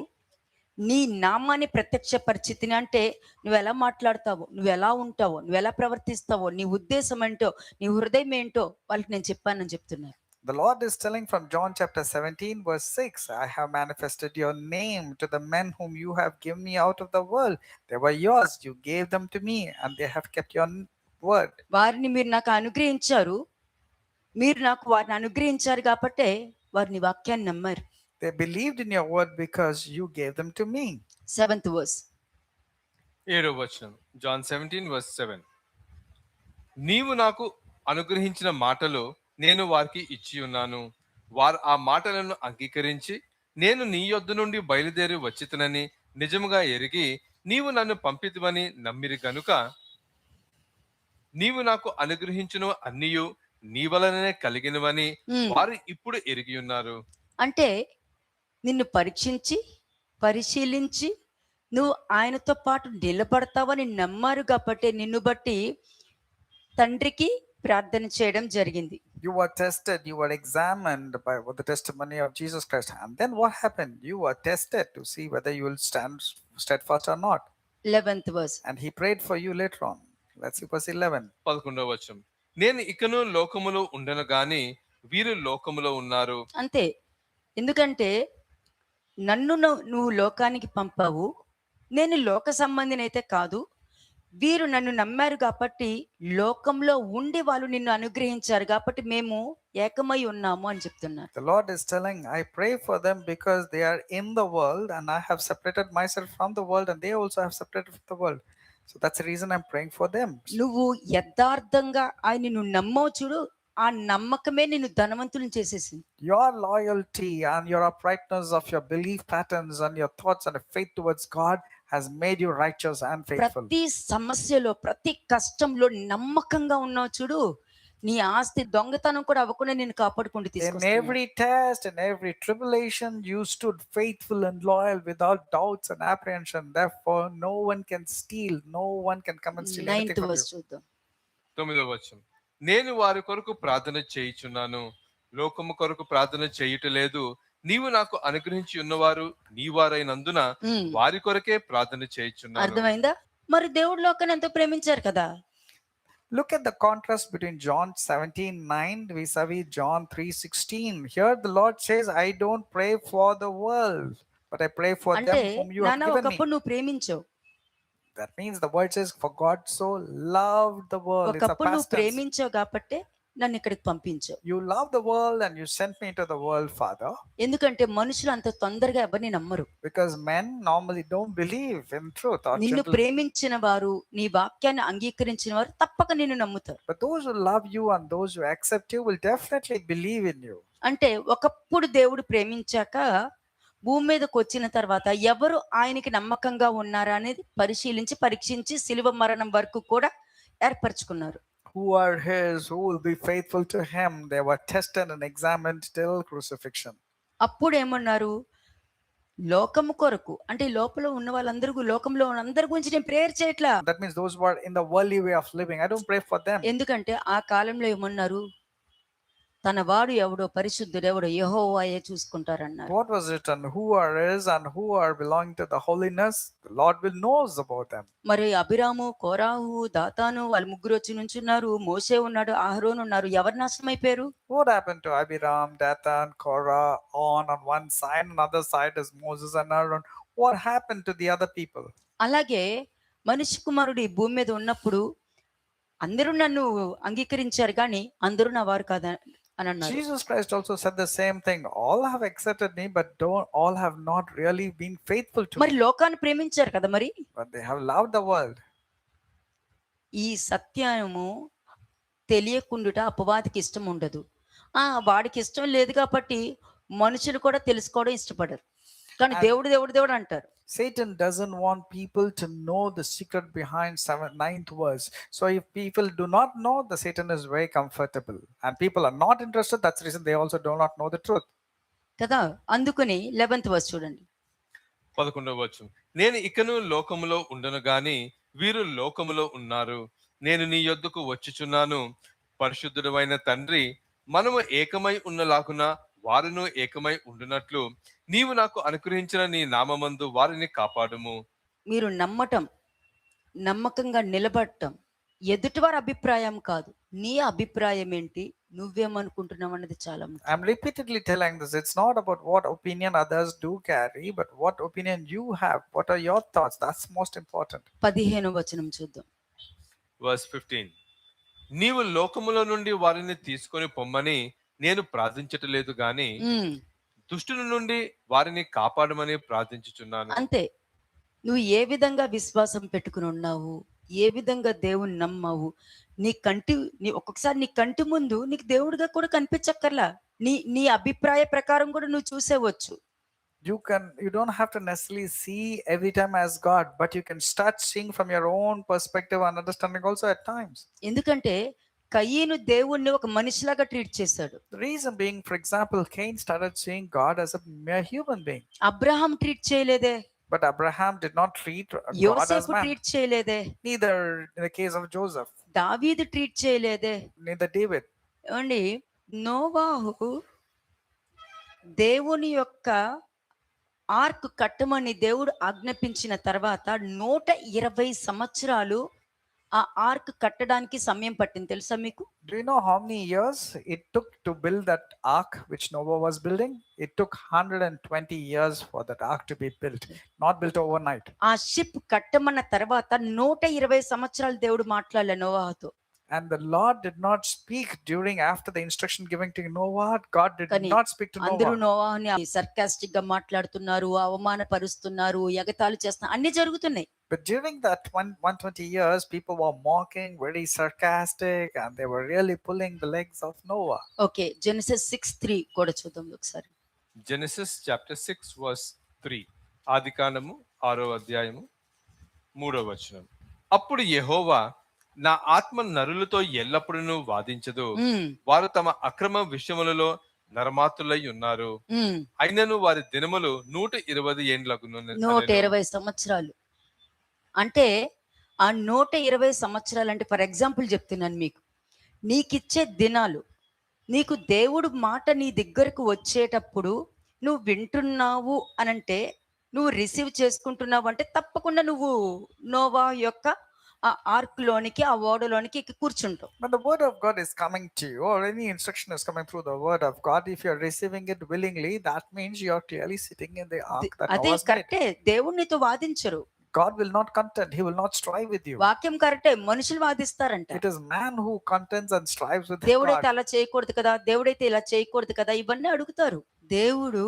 నీ నామాన్ని ప్రత్యక్షపరిచితిని. అంటే నువ్వు ఎలా మాట్లాడతావో, నువ్వు ఎలా ఉంటావో, నువ్వు ఎలా ప్రవర్తిస్తావో, నీ ఉద్దేశం ఏంటో, నీ హృదయం ఏంటో వాళ్ళకి నేను చెప్పానని చెప్తున్నారు. The Lord is telling from John chapter 17 verse 6, I have manifested your name to the men whom you have given me out of the world. They were yours, you gave them to me, and they have kept your word. వారిని మీరు నాకు అనుగ్రహించారు, మీరు నాకు వారిని అనుగ్రహించారు కాబట్టే వారిని వాక్యాన్ని నమ్మారు. They believed in your word because you gave them to me. 7th verse. 7వ వచనం, జాన్ 17:7. నీవు నాకు అనుగ్రహించిన మాటలు నేను వారికి ఇచ్చి ఉన్నాను, వారు ఆ మాటలను అంగీకరించి నేను నీ యొద్ద నుండి బయలుదేరి వచ్చితినని నిజముగా ఎరిగి నీవు నన్ను పంపితివని నమ్మిరి గనుక నీవు నాకు అనుగ్రహించును అన్నియు నీ వలననే కలిగినవని వారు ఇప్పుడు ఎరిగి ఉన్నారు. అంటే నిన్ను పరీక్షించి పరిశీలించి నువ్వు ఆయనతో పాటు నిలబడతావని నమ్మారు కాబట్టి నిన్ను బట్టి తండ్రికి ప్రార్థన చేయడం జరిగింది. You were tested, you were examined by the testimony of Jesus Christ. And then what happened? You were tested to see whether you will stand steadfast or not. 11th verse. And he prayed for you later on. Let's see verse 11. 11వ వచనం, నేను ఇకను లోకములో ఉండను గాని వీరు లోకములో ఉన్నారు. అంతే. ఎందుకంటే నన్ను నువ్వు లోకానికి పంపావు, నేను లోక సంబంధినైతే కాదు, వీరు నన్ను నమ్మారు కాబట్టి లోకంలో ఉండి వాళ్ళు నిన్ను అనుగ్రహించారు కాబట్టి మేము ఏకమై ఉన్నాము అని చెప్తున్నారు. The Lord is telling, I pray for them because they are in the world and I have separated myself from the world and they also have separated from the world. So that's the reason I'm praying for them. నువ్వు యథార్థంగా ఆయనను నమ్మవు చూడు, ఆ నమ్మకమే నిన్ను ధనవంతులను చేసేసింది. Your loyalty and your uprightness of your belief patterns and your thoughts and faith towards God has made you righteous and faithful. ప్రతి సమస్యలో ప్రతి కష్టంలో నమ్మకంగా ఉన్నావు చూడు, నీ ఆస్తి దొంగతనం కూడా అవ్వకుండా నేను కాపాడుకుంటూ In తీసుకొస్తున్నాను. every test, in every tribulation, you stood faithful and loyal without doubts and apprehension. Therefore, no one can steal, no one can come and steal anything 9th from verse you. చూద్దాం. 9వ వచనం, నేను వారి కొరకు ప్రార్థన చేయుచున్నాను, లోకము కొరకు ప్రార్థన చేయుట లేదు. నీవు నాకు అనుగ్రహించి ఉన్నవారు నీ వారైనందున వారి కొరకే ప్రార్థన చేయుచున్నాను. అర్థమైందా? మరి దేవుడు లోకాన్ని ఎంతో ప్రేమించారు కదా. Look at the contrast between John 17:9 vis-a-vis John 3:16. Here the Lord says, I don't pray for the world, but I pray for అంటే them whom you have నాన్న given me. ఒకప్పుడు నువ్వు ప్రేమించావు, That means the word says, for God so loved the world. It's a ఒకప్పుడు నువ్వు past tense. ప్రేమించావు కాబట్టి నన్ను ఇక్కడికి పంపించావు. You love the world and you sent me into the world, Father, ఎందుకంటే మనుషులు అంత తొందరగా ఎవరిని నమ్మరు. because men normally don't believe in truth or నిన్ను gentleness. ప్రేమించిన వారు, నీ వాక్యాన్ని అంగీకరించిన వారు తప్పక నిన్ను నమ్ముతారు. But those who love you and those who accept you will definitely believe in you. అంటే ఒకప్పుడు దేవుడు ప్రేమించాక భూమి మీదకి వచ్చిన తర్వాత ఎవరు ఆయనకి నమ్మకంగా ఉన్నారా అనేది పరిశీలించి పరీక్షించి శిలువ మరణం వరకు కూడా ఏర్పరచుకున్నారు. Who are his, who will be faithful to him? They were tested and examined till crucifixion. అప్పుడు ఏమన్నారు? లోకము కొరకు, అంటే లోపల ఉన్న వాళ్ళందరూ, లోకంలో ఉన్న అందరి గురించి నేను ప్రేయర్ చేయట్లా. That means those who are in the worldly way of living, I don't pray for them. ఎందుకంటే ఆ కాలంలో ఏమన్నారు? తన వాడు ఎవడో పరిశుద్ధుడు ఎవడో యెహోవాయే చూసుకుంటారన్నారు. What was written? Who are is and who are belonging to the holiness? The Lord will knows about them. మరి అభిరాము, కోరాహు, దాతాను వాళ్ళు ముగ్గురు వచ్చి నుంచున్నారు. మోషే ఉన్నాడు, అహరోను ఉన్నారు. ఎవరు నాశనం అయిపోయారు? What happened to Abiram, Dathan, Korah, on one side, and other side is Moses and Aaron? What happened to the other people? అలాగే మనిషి కుమారుడు ఈ భూమి మీద ఉన్నప్పుడు అందరూ నన్ను అంగీకరించారు కానీ అందరూ నా వారు కాదా అని అన్నారు. Jesus Christ also said the same thing. All have accepted me, but don't all have not really been faithful to మరి me. లోకాన్ని ప్రేమించారు కదా మరి. But they have loved the world. ఈ సత్యము తెలియకుండుట అపవాదికి ఇష్టం ఉండదు. వాడికి ఇష్టం లేదు కాబట్టి మనుషులు కూడా తెలుసుకోవడం ఇష్టపడరు. కానీ దేవుడు దేవుడు దేవుడు అంటారు. Satan doesn't want people to know the secret behind 9th verse. So if people do not know, the Satan is very comfortable. And people are not interested. That's the reason they also do not know the truth. కదా, అందుకని 11th verse చూడండి. 11వ వచనం. నేను ఇకను లోకములో ఉండను గాని వీరు లోకములో ఉన్నారు. నేను నీ యొద్దకు వచ్చుచున్నాను. పరిశుద్ధుడైన తండ్రి, మనము ఏకమై ఉన్నలాగున వారును ఏకమై ఉండునట్లు నీవు నాకు అనుగ్రహించిన నీ నామమందు వారిని కాపాడుము. మీరు నమ్మటం, నమ్మకంగా నిలబడటం ఎదుటివారి అభిప్రాయం కాదు, నీ అభిప్రాయం ఏంటి, నువ్వేమనుకుంటున్నావు అన్నది చాలా ముఖ్యం. I'm repeatedly telling this. It's not about what opinion others do carry, but what opinion you have. What are your thoughts? That's most important. 15వ వచనం చూద్దాం. Verse 15. నీవు లోకములో నుండి వారిని తీసుకొని పొమ్మని నేను ప్రార్థించటలేదు గాని దుష్టుని నుండి వారిని కాపాడమని ప్రార్థించుచున్నాను. అంతే. నువ్వు ఏ విధంగా విశ్వాసం పెట్టుకుని ఉన్నావు, ఏ విధంగా దేవుని నమ్మావు, ఒక్కొక్కసారి నీ కంటి ముందు నీకు దేవుడిగా కూడా కనిపించక్కర్లా, నీ అభిప్రాయ ప్రకారం కూడా నువ్వు చూసేవచ్చు. You don't have to necessarily see every time as God, but you can start seeing from your own perspective and understanding also at times. ఎందుకంటే కయీను దేవుణ్ణి ఒక మనిషిలాగా ట్రీట్ చేశాడు. The reason being, for example, Cain started seeing God as a mere human being. Abraham treat చేయలేదే. But Abraham did not treat God as యోసేపు man. Treat చేయలేదే. Neither in the case of Joseph. దావీదు treat చేయలేదే. Neither David. ఏమండి, నోవాహు దేవుని యొక్క arc కట్టమని దేవుడు ఆజ్ఞాపించిన తర్వాత 120 సంవత్సరాలు ఆ ఆర్క్ కట్టడానికి సమయం పట్టింది, తెలుసా మీకు? Do you know how many years it took to build that ark which Noah was building? It took 120 years for that ark to be built, not built overnight. ఆ షిప్ కట్టమన్న తర్వాత 120 సంవత్సరాలు దేవుడు మాట్లాడలే నోవాహుతో. And the Lord did not speak after the instruction given to Noah. God did not speak to అందరూ Noah. నోవాహుని sarcastic గా మాట్లాడుతున్నారు, అవమానపరుస్తున్నారు, ఎగతాళి చేస్తున్నారు, అన్ని జరుగుతున్నాయి. But during that 120 years, people were mocking, very sarcastic, and they were really pulling the legs of Noah. Okay, Genesis 6:3 కూడా చూద్దాం ఒకసారి. Genesis chapter 6 verse 3. ఆదికాండము 6వ అధ్యాయము 3వ వచనం. అప్పుడు యెహోవా, నా ఆత్మ నరులతో ఎల్లప్పుడూ వాదించదు. వారు తమ అక్రమ విషయములలో నరమాతులై ఉన్నారు. అయినను వారి దినములు 120 ఏండ్లగును. 120 సంవత్సరాలు అంటే ఆ 120 సంవత్సరాలు అంటే, ఫర్ ఎగ్జాంపుల్ చెప్తున్నాను మీకు, నీకిచ్చే దినాలు, నీకు దేవుడు మాట నీ దగ్గరకు వచ్చేటప్పుడు నువ్వు వింటున్నావు అనంటే, నువ్వు రిసీవ్ చేసుకుంటున్నావు అంటే తప్పకుండా నువ్వు నోవా యొక్క ఆ ఆర్క్ లోనికి, ఆ ఓడలోనికి ఎక్కి కూర్చుంటావు. When the word of God is coming to you, or any instruction is coming through the word of God, if you are receiving it willingly, that means you are clearly sitting in the ark that అదే Noah made. కరెక్టే. దేవుడు నీతో వాదించరు. God will not contend. He will not strive with you. వాక్యం కరెక్టే, మనుషులు వాదిస్తారంట. It is man who contends and strives with దేవుడైతే God. అలా చేయకూడదు కదా, దేవుడైతే ఇలా చేయకూడదు కదా, ఇవన్నీ అడుగుతారు. దేవుడు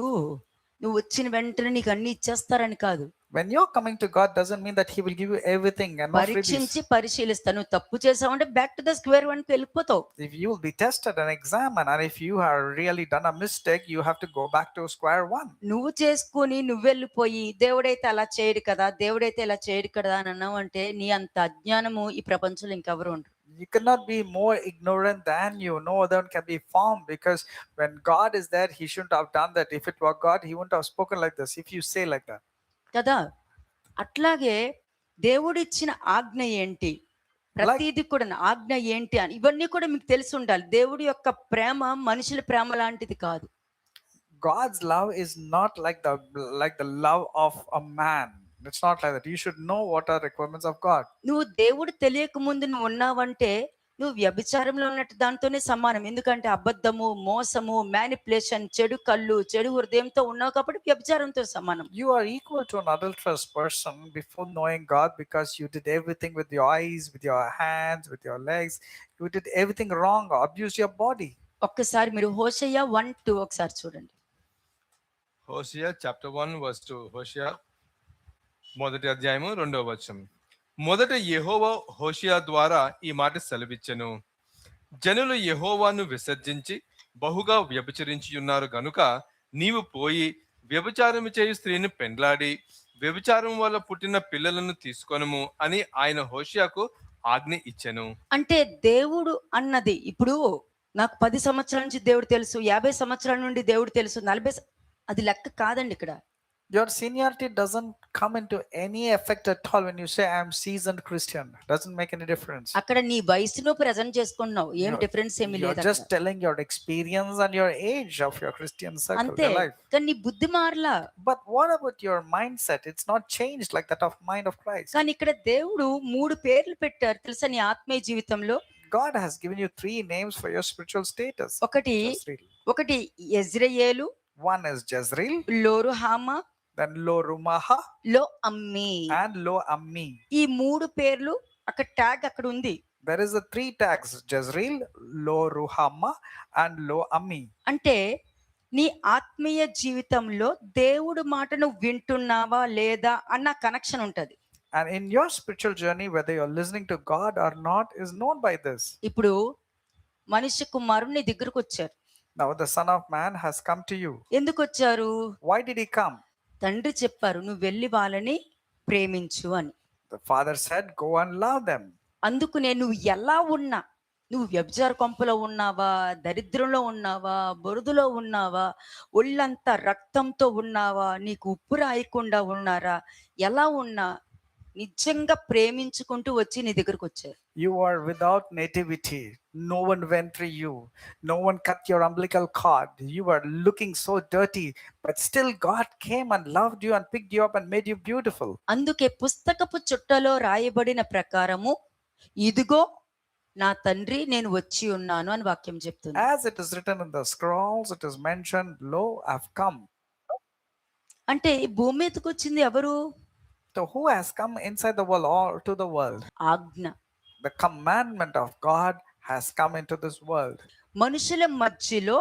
నువ్వు వచ్చిన వెంటనే నీకు అన్ని ఇచ్చేస్తారని కాదు. When you're coming to God, doesn't mean that He will give you everything and not freebies. పరీక్షించి పరిశీలిస్తాను. నువ్వు తప్పు చేసావంటే back to the square one కి వెళ్ళిపోతావు. If you will be tested and examined, and if you have really done a mistake, you have to go back to square one. నువ్వు చేసుకుని నువ్వు వెళ్ళిపోయి దేవుడైతే అలా చేయడు కదా, దేవుడైతే ఇలా చేయడు కదా అని అన్నావు అంటే, నీ అంత అజ్ఞానము ఈ ప్రపంచంలో ఇంకెవరు ఉండరు. You cannot be more ignorant than you. No other can be formed, because when God is there, He shouldn't have done that. If it were God, He wouldn't have spoken like this. If you say like that. కదా, అట్లాగే దేవుడిచ్చిన ఆజ్ఞ ఏంటి, ప్రతిదీ కూడా ఆజ్ఞ ఏంటి అని ఇవన్నీ కూడా మీకు తెలిసి ఉండాలి. దేవుడి యొక్క ప్రేమ మనుషుల ప్రేమ లాంటిది కాదు. God's love is not like the love of a man. It's not like that. You should know what are requirements of God. నువ్వు దేవుడు తెలియక ముందు నువ్వు ఉన్నావంటే నువ్వు వ్యభిచారంలో ఉన్నట్టు దాంతోనే సమానం. ఎందుకంటే అబద్ధము, మోసము, మ్యానిపులేషన్, చెడు కళ్ళు, చెడు హృదయంతో ఉన్నావు కాబట్టి వ్యభిచారంతో సమానం. You are equal to an adulterous person before knowing God because you did everything with your eyes, with your hands, with your legs. You did everything wrong, abused your body. ఒక్కసారి మీరు హోషేయ 1:2 ఒకసారి చూడండి. Hosea chapter 1 verse 2. హోషియా మొదటి అధ్యాయము 2వ వచనం. మొదట యెహోవా హోషియా ద్వారా ఈ మాట సెలవిచ్చెను. జనులు యెహోవాను విసర్జించి బహుగా వ్యభిచరించి ఉన్నారు గనుక నీవు పోయి వ్యభిచారము చేయు స్త్రీని పెండ్లాడి వ్యభిచారం వల్ల పుట్టిన పిల్లలను తీసుకొనుము అని ఆయన హోషియాకు ఆజ్ఞ ఇచ్చెను. అంటే దేవుడు అన్నది ఇప్పుడు నాకు 10 సంవత్సరాల నుంచి దేవుడు తెలుసు, 50 సంవత్సరాల నుండి దేవుడు తెలుసు, 40 అది లెక్క కాదండి ఇక్కడ. Your seniority doesn't come into any effect at all when you say I am seasoned Christian. Doesn't make any difference. అక్కడ నీ వయసును ప్రెజెంట్ చేసుకుంటున్నావు, ఏం డిఫరెన్స్ ఏమీ You're లేదు. just telling your experience and your age of your Christian circle, అంతే, your life. కానీ నీ బుద్ధి మారలా. But what about your mindset? It's not changed like that of mind of Christ. కానీ ఇక్కడ దేవుడు 3 పేర్లు పెట్టారు తెలుసా నీ ఆత్మీయ జీవితంలో. God has given you 3 names for your spiritual status. ఒకటి ఒకటి యెజ్రెయేలు, One is Jezreel, లోరుహామా, then Lo Rumaha, లో అమ్మి. and Lo Ammi. ఈ 3 పేర్లు అక్కడ ట్యాగ్ అక్కడ ఉంది. There is the 3 tags: Jezreel, Lo Ruhama, and Lo Ammi. అంటే నీ ఆత్మీయ జీవితంలో దేవుడు మాటను వింటున్నావా లేదా అన్న కనెక్షన్ ఉంటది. And in your spiritual journey, whether you're listening to God or not is known by this. ఇప్పుడు మనిషి కుమారుడు నీ దగ్గరకు వచ్చారు. Now the Son of Man has come to you. ఎందుకు వచ్చారు? Why did he come? తండ్రి చెప్పారు నువ్వు వెళ్ళి వాళ్ళని ప్రేమించు అని. The Father said, go and love them. అందుకునే నువ్వు ఎలా ఉన్నా, నువ్వు వ్యభిచార కొంపలో ఉన్నావా, దరిద్రంలో ఉన్నావా, బురదలో ఉన్నావా, ఒళ్ళంతా రక్తంతో ఉన్నావా, నీకు ఉప్పు రాయకుండా ఉన్నారా, ఎలా ఉన్నా నిజంగా ప్రేమించుకుంటూ వచ్చి నీ దగ్గరకు వచ్చారు. You are without nativity. No one went for you. No one cut your umbilical cord. You were looking so dirty, but still God came and loved you and picked you up and made you beautiful. అందుకే పుస్తకపు చుట్టలో రాయబడిన ప్రకారము ఇదిగో నా తండ్రి నేను వచ్చి ఉన్నాను అని వాక్యం చెప్తుంది. As it is written in the scrolls, it is mentioned, lo, I've come. అంటే ఈ భూమి మీదకి వచ్చింది ఎవరు? So who has come inside the world or to the world? ఆజ్ఞ. The commandment of God has come into this world. మనుషుల మధ్యలో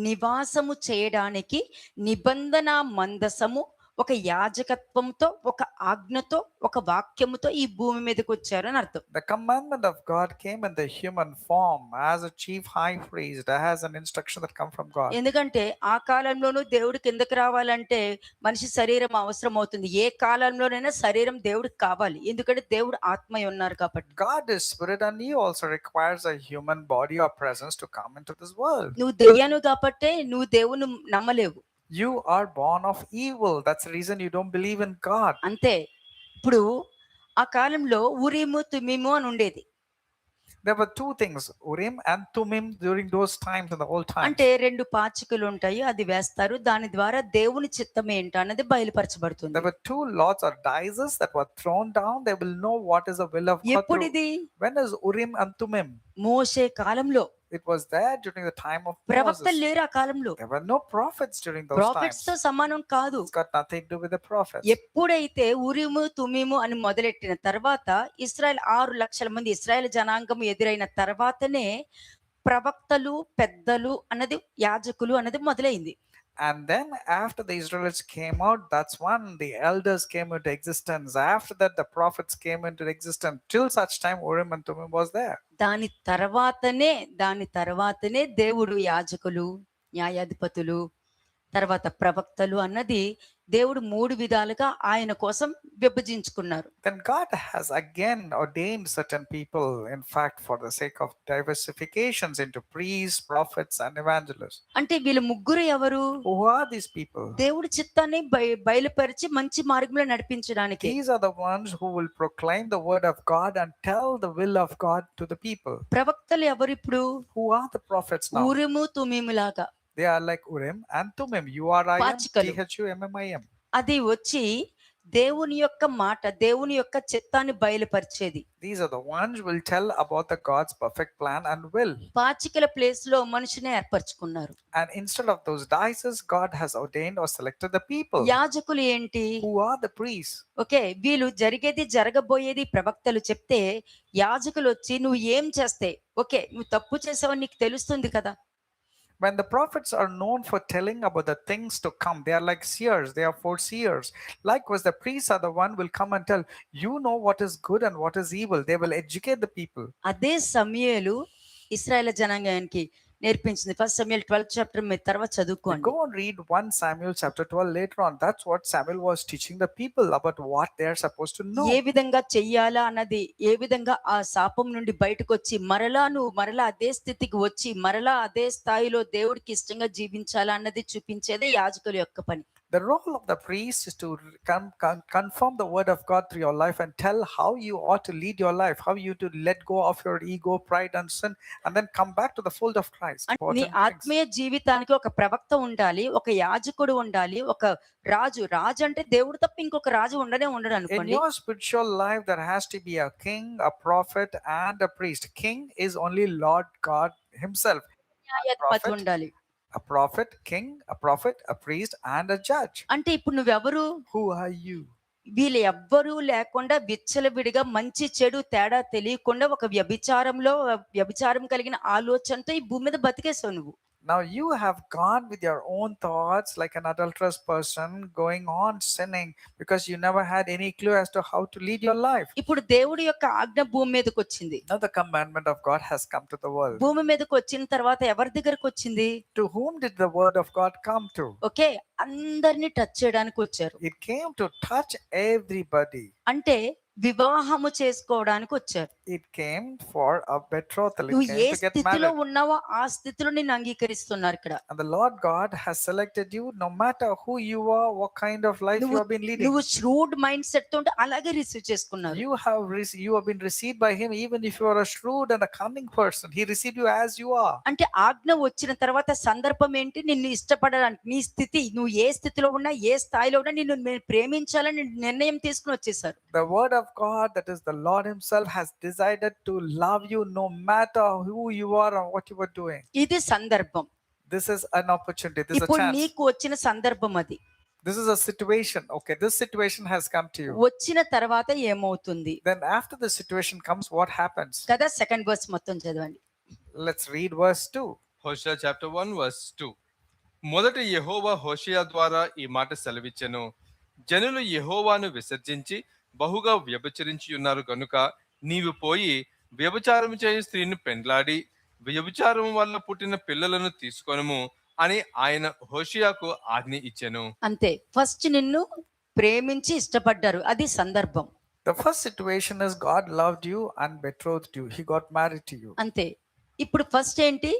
నివాసము చేయడానికి నిబంధన మందసము ఒక యాజకత్వంతో, ఒక ఆజ్ఞతో, ఒక వాక్యముతో ఈ భూమి మీదకి వచ్చారు అని అర్థం. The commandment of God came in the human form as a chief high priest, as an instruction that come from God. ఎందుకంటే ఆ కాలంలోనూ దేవుడు కిందకి రావాలంటే మనిషి శరీరం అవసరం అవుతుంది. ఏ కాలంలోనైనా శరీరం దేవుడికి కావాలి, ఎందుకంటే దేవుడు ఆత్మ ఉన్నారు కాబట్టి. God is spirit and he also requires a human body or presence to come into this world. నువ్వు దెయ్యాను కాబట్టే నువ్వు దేవుని నమ్మలేవు. You are born of evil. That's the reason you don't believe in God. అంతే. ఇప్పుడు ఆ కాలంలో ఉరీము తుమీము అని ఉండేది. There were 2 things, Urim and Tumim, during those times in the old times. అంటే 2 పాచికలు ఉంటాయి, అది వేస్తారు, దాని ద్వారా దేవుని చిత్తం ఏంటో అన్నది బయలుపరచబడుతుంది. There were 2 lots or dices that were thrown down. They will know what is the will of God. ఎప్పుడు ఇది? When is Urim and Tumim? మోషే కాలంలో. It was there during the time of Moses. ప్రవక్తలు లేరు ఆ కాలంలో. There were no prophets during those profits times. తో సమానం కాదు. It's got nothing to do with the prophets. ఎప్పుడైతే ఉరిము తుమీము అని మొదలెట్టిన తర్వాత ఇశ్రాయేల్ 6 లక్షల మంది ఇశ్రాయేల్ జనాంగం ఎదురైన తర్వాతనే ప్రవక్తలు, పెద్దలు అన్నది, యాజకులు అన్నది మొదలైంది. And then after the Israelites came out, that's when the elders came into existence. After that, the prophets came into existence. Till such time, Urim and Tumim was there. దాని తర్వాతనే దేవుడు యాజకులు, న్యాయాధిపతులు, తర్వాత ప్రవక్తలు అన్నది దేవుడు 3 విధాలుగా ఆయన కోసం విభజించుకున్నారు. Then God has again ordained certain people, in fact, for the sake of diversifications into priests, prophets, and evangelists. అంటే వీళ్ళు ముగ్గురు ఎవరు? Who are these people? దేవుడి చిత్తాన్ని బయలుపరిచి మంచి మార్గంలో నడిపించడానికి. These are the ones who will proclaim the word of God and tell the will of God to the people. ప్రవక్తలు ఎవరు ఇప్పుడు? Who are the prophets now? ఊరిము తుమీము లాగా. They are like Urim and Thummim. URIM, పాచికలు. THUMMIM. అది వచ్చి దేవుని యొక్క మాట, దేవుని యొక్క చిత్తాన్ని బయలుపరిచేది. These are the ones who will tell about the God's perfect plan and will. పాచికల ప్లేస్ లో మనిషిని ఏర్పరచుకున్నారు. And instead of those dices, God has ordained or selected the people. యాజకులు ఏంటి? Who are the priests? Okay, వీళ్ళు జరిగేది జరగబోయేది ప్రవక్తలు చెప్తే యాజకులు వచ్చి నువ్వు ఏం చేస్తే, ఓకే నువ్వు తప్పు చేసావని నీకు తెలుస్తుంది కదా. When the prophets are known for telling about the things to come, they are like seers, they are foreseers. Likewise, the priests are the one who will come and tell, you know what is good and what is evil. They will educate the people. అదే సమూయేలు ఇశ్రాయేలు జనాంగానికి నేర్పించింది. First సమూయేలు 12th chapter మీరు తర్వాత చదువుకోండి. Go and read 1 Samuel chapter 12 later on. That's what Samuel was teaching the people about what they are supposed to know. ఏ విధంగా చెయ్యాలా అన్నది, ఏ విధంగా ఆ శాపం నుండి బయటకు వచ్చి మరలా అదే స్థితికి వచ్చి మరలా అదే స్థాయిలో దేవుడికి ఇష్టంగా జీవించాలా అన్నది చూపించేదే యాజకుల యొక్క పని. The role of the priest is to confirm the word of God through your life and tell how you ought to lead your life, how you to let go of your ego, pride, and sin, and then come back to the fold of Christ. నీ Important things. ఆత్మీయ జీవితానికి ఒక ప్రవక్త ఉండాలి, ఒక యాజకుడు ఉండాలి, ఒక రాజు అంటే దేవుడు తప్ప ఇంకొక రాజు ఉండడు In అనుకోండి. your spiritual life, there has to be a king, a prophet, and a priest. King is only Lord God Himself. న్యాయాధిపతి prophet. ఉండాలి. A prophet, king, a prophet, a priest, and a judge. అంటే ఇప్పుడు నువ్వెవరు? Who are you? వీళ్ళు ఎవ్వరూ లేకుండా విచ్చలవిడిగా మంచి చెడు తేడా తెలియకుండా ఒక వ్యభిచారం కలిగిన ఆలోచనతో ఈ భూమి మీద బతికేసావు నువ్వు. Now you have gone with your own thoughts like an adulterous person, going on sinning because you never had any clue as to how to lead your life. ఇప్పుడు దేవుడి యొక్క ఆజ్ఞ భూమి మీదకి వచ్చింది. Now the commandment of God has come to the world. భూమి మీదకి వచ్చిన తర్వాత ఎవరి దగ్గరకు వచ్చింది? To whom did the word of God come to? Okay, అందరినీ టచ్ చేయడానికి వచ్చారు. It came to touch everybody. అంటే వివాహము చేసుకోవడానికి వచ్చారు. It came for a betrothal. It నువ్వు ఏ came to get స్థితిలో married. ఉన్నావో ఆ స్థితిలో నిన్ను అంగీకరిస్తున్నారు ఇక్కడ. And the Lord God has selected you no matter who you are, what kind of life you have been leading. నువ్వు shrewd మైండ్ సెట్ తో ఉంటే అలాగే రిసీవ్ చేసుకున్నారు. You have been received by Him even if you are a shrewd and a cunning person. He received you as you are. అంటే ఆజ్ఞ వచ్చిన తర్వాత సందర్భం ఏంటి? నిన్ను ఇష్టపడడానికి, నీ స్థితి, నువ్వు ఏ స్థితిలో ఉన్నా, ఏ స్థాయిలో ఉన్నా నిన్ను ప్రేమించాలని నిర్ణయం తీసుకుని వచ్చేసారు. The word of God, that is the Lord Himself, has decided to love you no matter who you are or what you are doing. ఇది సందర్భం. This is an opportunity. This is a ఇప్పుడు chance. నీకు వచ్చిన సందర్భం అది. This is a situation. Okay, this situation has come to you. వచ్చిన తర్వాత ఏమవుతుంది Then after the situation comes, what happens? కదా? సెకండ్ వర్స్ మొత్తం చదవండి. Let's read verse 2. హోషేయ చాప్టర్ 1 వర్స్ 2. మొదట యెహోవా హోషేయ ద్వారా ఈ మాట సెలవిచ్చెను, జనులు యెహోవాను విసర్జించి బహుగా వ్యభిచరించి ఉన్నారు గనుక నీవు పోయి వ్యభిచారం చేయు స్త్రీని పెండ్లాడి వ్యభిచారం వల్ల పుట్టిన పిల్లలను తీసుకొనుము అని ఆయన హోషేయకు ఆజ్ఞ ఇచ్చెను. అంతే. ఫస్ట్ నిన్ను ప్రేమించి ఇష్టపడ్డారు, అది సందర్భం. The first situation is God loved you and betrothed you. He got married to you. అంతే. ఇప్పుడు ఫస్ట్ ఏంటి?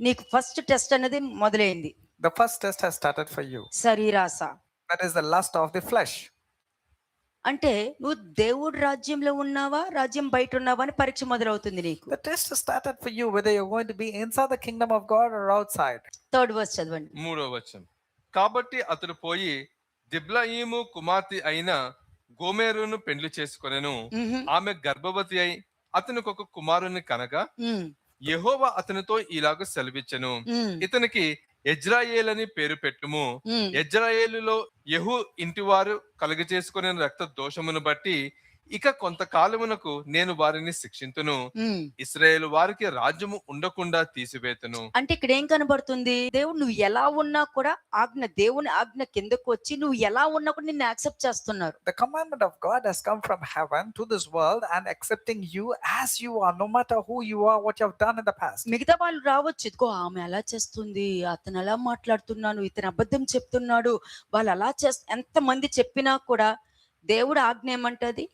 నీకు ఫస్ట్ టెస్ట్ అనేది మొదలైంది. The first test has started for you. శరీరాశ. That is the lust of the flesh. అంటే నువ్వు దేవుడి రాజ్యంలో ఉన్నావా, రాజ్యం బయట ఉన్నావా అని పరీక్ష మొదలవుతుంది నీకు. The test has started for you whether you're going to be inside the kingdom of God or outside. Third verse చదవండి. 3వ వచనం. కాబట్టి అతడు పోయి దిబ్లాయిము కుమార్తె అయిన గోమెరును పెండ్లి చేసుకొనెను. ఆమె గర్భవతి అయి అతనికి ఒక కుమారుని కనగా యెహోవా అతనితో ఇలాగ సెలవిచ్చెను, ఇతనికి యెజ్రాయేల్ అని పేరు పెట్టుము. యెజ్రాయేలులో యెహూ ఇంటివారు కలుగజేసుకునే రక్త దోషమును బట్టి ఇక కొంతకాలమునకు నేను వారిని శిక్షింతును, ఉమ్. ఇశ్రాయేలు వారికి రాజ్యము ఉండకుండా తీసివేతును. అంటే ఇక్కడ ఏం కనబడుతుంది? దేవుడు నువ్వు ఎలా ఉన్నా కూడా దేవుని ఆజ్ఞ కిందకు వచ్చి నువ్వు ఎలా ఉన్నా కూడా నిన్ను యాక్సెప్ట్ చేస్తున్నారు. The commandment of God has come from heaven to this world and accepting you as you are, no matter who you are, what you have done in the past. మిగతా వాళ్ళు రావచ్చు, ఇదిగో ఆమె అలా చేస్తుంది, అతను అలా మాట్లాడుతున్నాను, ఇతను అబద్ధం చెప్తున్నాడు, వాళ్ళు అలా ఎంత మంది చెప్పినా కూడా దేవుడు ఆజ్ఞ ఏమంటది?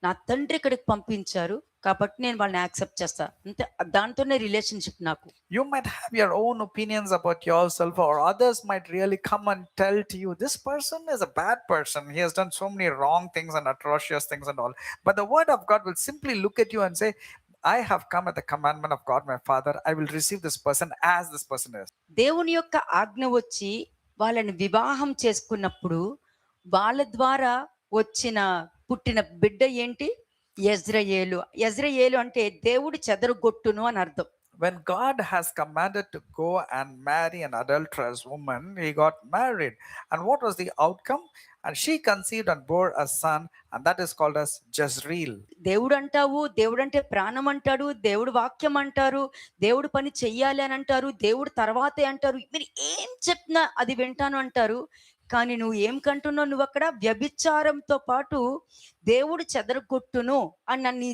నా తండ్రి ఇక్కడికి పంపించారు కాబట్టి నేను వాళ్ళని యాక్సెప్ట్ చేస్తా అంతే. దాంతోనే రిలేషన్షిప్ నాకు. You might have your own opinions about yourself, or others might really come and tell to you, this person is a bad person, he has done so many wrong things and atrocious things and all. But the word of God will simply look at you and say, I have come at the commandment of God my Father, I will receive this person as this person is. దేవుని యొక్క ఆజ్ఞ వచ్చి వాళ్ళని వివాహం చేసుకున్నప్పుడు వాళ్ళ ద్వారా పుట్టిన బిడ్డ ఏంటి? యెజ్రెయేలు. యెజ్రెయేలు అంటే దేవుడు చెదరగొట్టును అని అర్థం. When God has commanded to go and marry an adulterous woman, he got married. And what was the outcome? And she conceived and bore a son, and that is called as Jezreel. దేవుడు అంటావు, దేవుడు అంటే ప్రాణం అంటాడు, దేవుడు వాక్యం అంటారు, దేవుడు పని చెయ్యాలి అని అంటారు, దేవుడు తర్వాతే అంటారు, మీరు ఏం చెప్పినా అది వింటాను అంటారు. కానీ నువ్వు ఏం కంటున్నావు? నువ్వు అక్కడ వ్యభిచారంతో పాటు దేవుడు చెదరగొట్టును అన్న నీ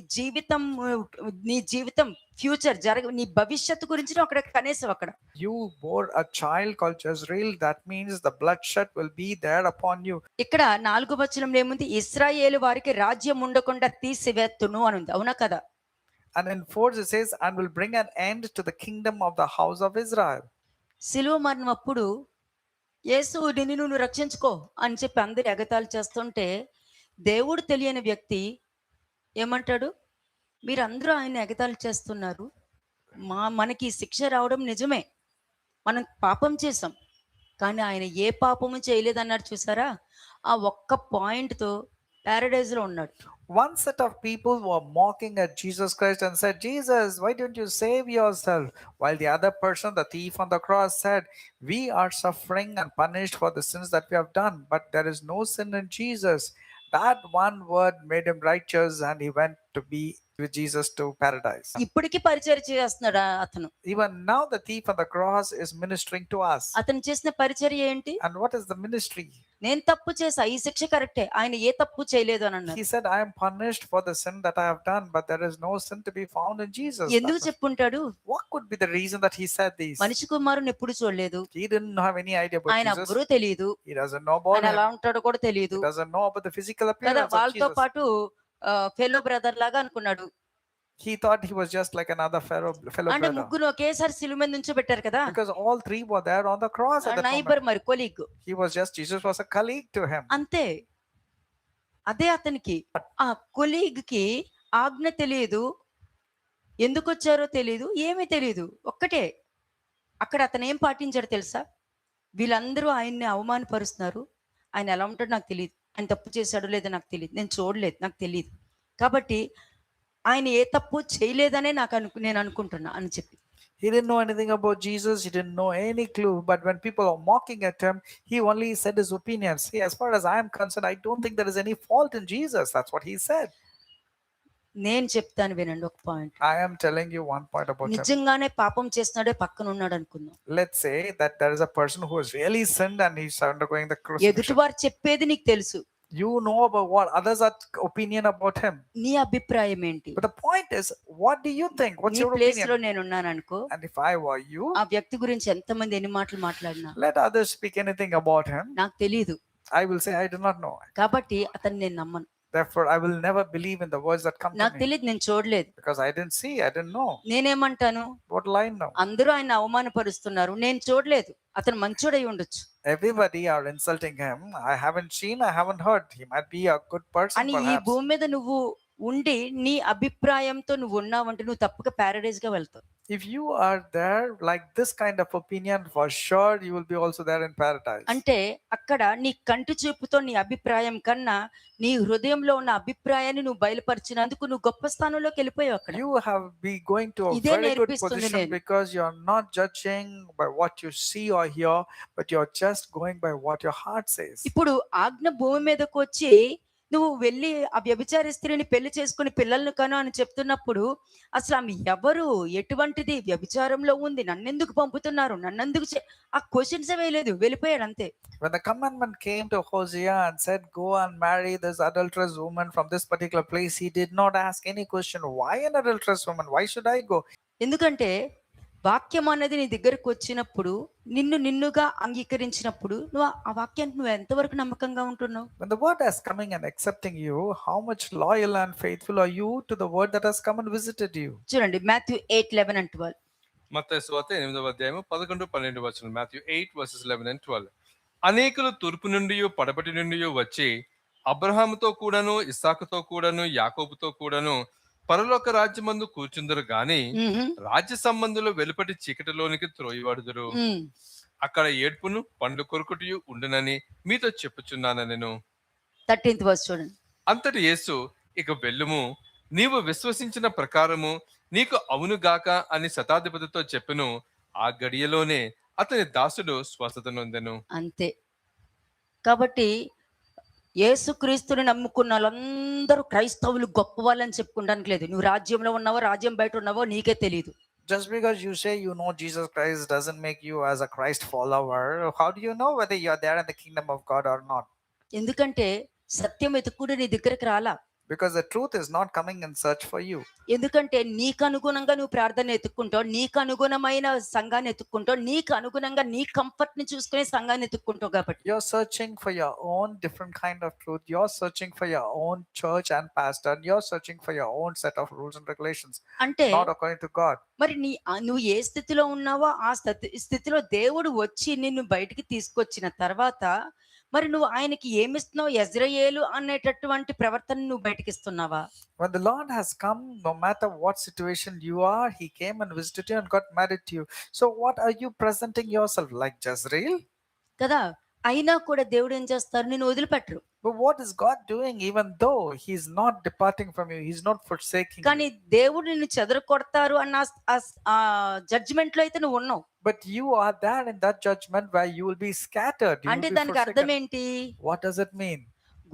జీవితం ఫ్యూచర్ నీ భవిష్యత్తు గురించి నువ్వు అక్కడ కనేసావు. అక్కడ You bore a child called Jezreel, that means the bloodshed will be there upon you. ఇక్కడ 4వ వచనంలో ఏముంది? ఇశ్రాయేలు వారికి రాజ్యం ఉండకుండా తీసివేత్తును అని ఉంది. అవునా కదా? And in 4 it says, and will bring an end to the kingdom of the house of Israel. శిలువ మరణం అప్పుడు యేసు నిన్ను నువ్వు రక్షించుకో అని చెప్పి అందరు ఎగతాళి చేస్తుంటే దేవుడు తెలియని వ్యక్తి ఏమంటాడు? మీరందరూ ఆయన ఎగతాళి చేస్తున్నారు, మనకి శిక్ష రావడం నిజమే, మనం పాపం చేసాం, కానీ ఆయన ఏ పాపము చేయలేదన్నాడు. చూసారా? ఆ ఒక్క పాయింట్తో ప్యారడైజ్ లో ఉన్నాడు. One set of people were mocking at Jesus Christ and said, Jesus, why don't you save yourself? While the other person, the thief on the cross, said, we are suffering and punished for the sins that we have done, but there is no sin in Jesus. That one word made him righteous, and he went to be with Jesus to paradise. ఇప్పటికీ పరిచర్య చేస్తున్నాడు అతను. Even now the thief on the cross is ministering to us. అతను చేసిన పరిచర్య ఏంటి? And what is the ministry? నేను తప్పు చేసా, ఈ శిక్ష కరెక్టే, ఆయన ఏ తప్పు చేయలేదు అని అన్నాడు. He said, I am punished for the sin that I have done, but there is no sin to be found in Jesus. ఎందుకు చెప్పుంటాడు? What could be the reason that he said this? మనిషి కుమారుని ఎప్పుడు చూడలేదు, He didn't have any idea about ఆయన Jesus. ఎవ్వరూ తెలియదు, He doesn't know about ఆయన ఎలా him. ఉంటాడో కూడా తెలియదు He doesn't know about the physical కదా. appearance of వాళ్ళతో Jesus. పాటు ఫెలో బ్రదర్ లాగా అనుకున్నాడు. He thought he was just like another fellow అంటే brother. ముగ్గురు ఒకేసారి సిలువ మీద నుంచో పెట్టారు కదా. Because all three were there on the cross at that neighbour moment. మరి colleague He was just, Jesus was a colleague to him. అంతే. అదే అతనికి ఆ కొలీగ్ కి ఆజ్ఞ తెలియదు, ఎందుకు వచ్చారో తెలియదు, ఏమీ తెలియదు. ఒక్కటే అక్కడ అతను ఏం పాటించాడు తెలుసా? వీళ్ళందరూ ఆయన్ని అవమానపరుస్తున్నారు, ఆయన ఎలా ఉంటాడో నాకు తెలియదు, ఆయన తప్పు చేశాడో లేదో నాకు తెలియదు, నేను చూడలేదు, నాకు తెలియదు, కాబట్టి ఆయన ఏ తప్పు చేయలేదనే నేను అనుకుంటున్నా అని చెప్పి. He didn't know anything about Jesus. He didn't know any clue. But when people are mocking at him, he only said his opinions. See, as far as I am concerned, I don't think there is any fault in Jesus. That's what he said. నేను చెప్తాను వినండి ఒక point. I am telling you one point about him. నిజంగానే పాపం చేస్తున్నాడే పక్కన ఉన్నాడు అనుకుందాం. Let's say that there is a person who has really sinned and he's undergoing the crucifixion. ఎదుటివారు చెప్పేది నీకు తెలుసు, You know about what others are opinion about him. నీ అభిప్రాయం ఏంటి? But the point is, what do you think? What's నీ your place లో opinion? నేను ఉన్నాను అనుకో, And if I were you, ఆ వ్యక్తి గురించి ఎంతమంది ఎన్ని మాటలు మాట్లాడినా let others speak anything about him. నాకు తెలియదు, I will say, I do not know. కాబట్టి అతన్ని నేను నమ్మను. Therefore, I will never believe in the words that come to నాకు me. తెలియదు, నేను చూడలేదు. Because I didn't see, I didn't know. నేనేమంటాను? What will I know? అందరూ ఆయన అవమానపరుస్తున్నారు, నేను చూడలేదు, అతను మంచోడై ఉండొచ్చు Everybody are insulting him. I haven't seen, I haven't heard. He might be a good person అని ఈ perhaps. భూమి మీద నువ్వు ఉండి నీ అభిప్రాయంతో నువ్వు ఉన్నావంటే నువ్వు తప్పక ప్యారడైజ్ గా వెళ్తావు. If you are there like this kind of opinion, for sure you will be also there in paradise. అంటే అక్కడ నీ కంటి చూపుతో నీ అభిప్రాయం కన్నా నీ హృదయంలో ఉన్న అభిప్రాయాన్ని నువ్వు బయలుపరిచినందుకు నువ్వు గొప్ప స్థానంలోకి వెళ్ళిపోయావు. అక్కడ You have be going to a ఇదే very good నేర్పిస్తుంది position నేను. because you are not judging by what you see or hear, but you are just going by what your heart says. ఇప్పుడు ఆజ్ఞ భూమి మీదకి వచ్చి నువ్వు వెళ్ళి ఆ వ్యభిచారి స్త్రీని పెళ్లి చేసుకుని పిల్లల్ని కను అని చెప్తున్నప్పుడు అసలు ఆమె ఎవరు, ఎటువంటిది, వ్యభిచారంలో ఉంది, నన్నెందుకు పంపుతున్నారు, నన్నెందుకు ఆ క్వశ్చన్స్ వేయలేదు, వెళ్ళిపోయాడు అంతే. When the commandment came to Hosea and said, "Go and marry this adulterous woman from this particular place," he did not ask any question. Why an adulterous woman? Why should I go? ఎందుకంటే వాక్యం అనేది నీ దగ్గరకు వచ్చినప్పుడు, నిన్నుగా అంగీకరించినప్పుడు నువ్వు ఆ వాక్యానికి నువ్వు ఎంతవరకు నమ్మకంగా ఉంటున్నావు? When the word is coming and accepting you, how much loyal and faithful are you to the word that has come and visited you? చూడండి మాథ్యూ 8:11 and 12. మత్తయి సువార్త 8వ అధ్యాయము 11, 12 వచనం. Matthew 8 verses 11 and 12. అనేకులు తూర్పు నుండి పడమటి నుండి వచ్చి అబ్రహాముతో కూడాను, ఇస్సాకుతో కూడాను, యాకోబుతో కూడాను పరలోక రాజ్యమందు కూర్చుందరు గాని రాజ్య సంబంధులు వెలుపటి చీకటిలోనికి త్రోయబడుదురు. అక్కడ ఏడ్పును పండ్లు కొరుకుటయు ఉండునని మీతో చెప్పుచున్నాను నేను. 13th verse చూడండి. అంతటి యేసు, ఇక వెళ్ళుము, నీవు విశ్వసించిన ప్రకారము నీకు అవునుగాక అని శతాధిపతితో చెప్పెను. ఆ గడియలోనే అతని దాసుడు స్వస్థత నొందెను. అంతే. కాబట్టి యేసుక్రీస్తుని నమ్ముకున్న వాళ్ళందరూ క్రైస్తవులు గొప్ప వాళ్ళని చెప్పుకోవడానికి లేదు. నువ్వు రాజ్యంలో ఉన్నావో, రాజ్యం బయట ఉన్నావో నీకే తెలియదు. Just because you say you know Jesus Christ doesn't make you as a Christ follower. How do you know whether you are there in the kingdom of God or not? ఎందుకంటే సత్యం ఎతుక్కుడు నీ దగ్గరికి రాలా. Because the truth is not coming in search for you. ఎందుకంటే నీకు అనుగుణంగా నువ్వు ప్రార్థన ఎత్తుక్కుంటావు, నీకు అనుగుణమైన సంఘాన్ని ఎత్తుక్కుంటావు, నీకు అనుగుణంగా నీ కంఫర్ట్ ని చూసుకునే సంఘాన్ని ఎత్తుక్కుంటావు. కాబట్టి You're searching for your own different kind of truth. You're searching for your own church and pastor. You're searching for your own set of rules and regulations, అంటే not according to God. మరి నువ్వు ఏ స్థితిలో ఉన్నావో ఆ స్థితిలో దేవుడు వచ్చి నిన్ను బయటికి తీసుకొచ్చిన తర్వాత మరి నువ్వు ఆయనకి ఏమిస్తున్నావు? యెజ్రెయేలు అనేటటువంటి ప్రవర్తన నువ్వు బయటికి ఇస్తున్నావా? When the Lord has come, no matter what situation you are, He came and visited you and got married to you. So what are you presenting yourself like, Jezreel? కదా. అయినా కూడా దేవుడు ఏం చేస్తారు? నిన్ను వదిలిపెట్టరు. But what is God doing? Even though He's not departing from you, He's not forsaking కానీ you. దేవుడు నిన్ను చెదరగొడతారు అన్న జడ్జిమెంట్ లో అయితే నువ్వు ఉన్నావు. But you are there in that judgment where you will be scattered. You అంటే will be దానికి అర్థం forsaken. ఏంటి? What does it mean?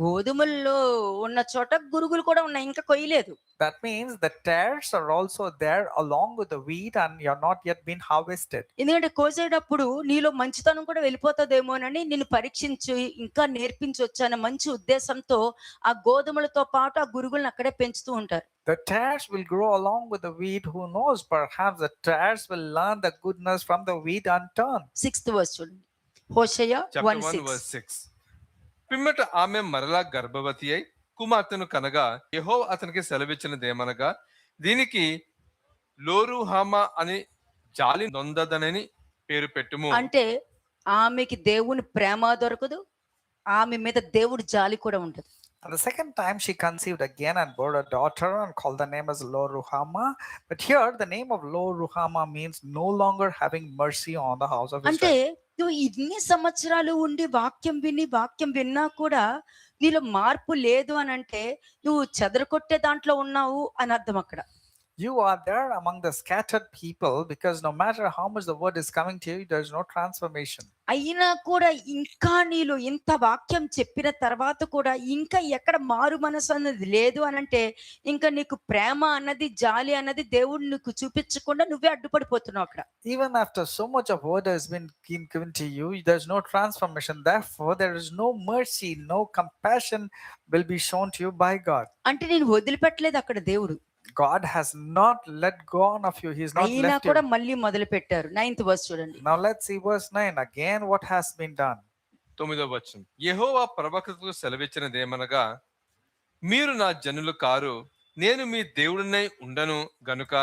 గోధుమల్లో ఉన్న చోట గురుగులు కూడా ఉన్నాయి, ఇంకా కొయ్యలేదు. That means the tares are also there along with the wheat and you're not yet been harvested. ఎందుకంటే కోసేటప్పుడు నీలో మంచితనం కూడా వెళ్ళిపోతుందేమోనని నిన్ను పరీక్షించి ఇంకా నేర్పించవచ్చు అనే మంచి ఉద్దేశంతో ఆ గోధుమలతో పాటు ఆ గురుగులను అక్కడే పెంచుతూ ఉంటారు. The tares will grow along with the wheat. Who knows? Perhaps the tares will learn the goodness from the wheat and turn. 6th verse చూడండి. హోషేయ Chapter 1 1:6. verse 6. పిమ్మట ఆమె మరలా గర్భవతి అయి కుమార్తెను కనగా యెహోవా అతనికి సెలవిచ్చినదేమనగా, దీనికి లోరుహామా అని జాలి నొందదనని పేరు పెట్టుము. అంటే ఆమెకి దేవుని ప్రేమ దొరకదు, ఆమె మీద దేవుడి జాలి కూడా ఉండదు. And the second time she conceived again and bore a daughter and called the name as Lo-ruhamah. But here the name of Lo-ruhamah means no longer having mercy on the house of అంటే Israel. నువ్వు ఇన్ని సంవత్సరాలు ఉండి వాక్యం విన్నా కూడా నీలో మార్పు లేదు అని అంటే నువ్వు చెదరగొట్టే దాంట్లో ఉన్నావు అని అర్థం అక్కడ. You are there among the scattered people because no matter how much the word is coming to you, there is no transformation. అయినా కూడా ఇంకా నీలో ఇంత వాక్యం చెప్పిన తర్వాత కూడా ఇంకా ఎక్కడ మారు మనసు అన్నది లేదు అని అంటే ఇంకా నీకు ప్రేమ అన్నది, జాలి అన్నది దేవుడు నీకు చూపించకుండా నువ్వే అడ్డుపడిపోతున్నావు అక్కడ. Even after so much of word has been given to you, there is no transformation. Therefore, there is no mercy, no compassion will be shown to you by God. అంటే నేను వదిలిపెట్టలేదు అక్కడ దేవుడు. God has not let go on of you. He is not అయినా left కూడా you. మళ్ళీ మొదలు పెట్టారు. 9th verse చూడండి. Now let's see verse 9. Again, what has been done? 9వ వచనం. యెహోవా ప్రవక్తకు సెలవిచ్చినదేమనగా, మీరు నా జనులు కారు, నేను మీ దేవుడినై ఉండను గనుక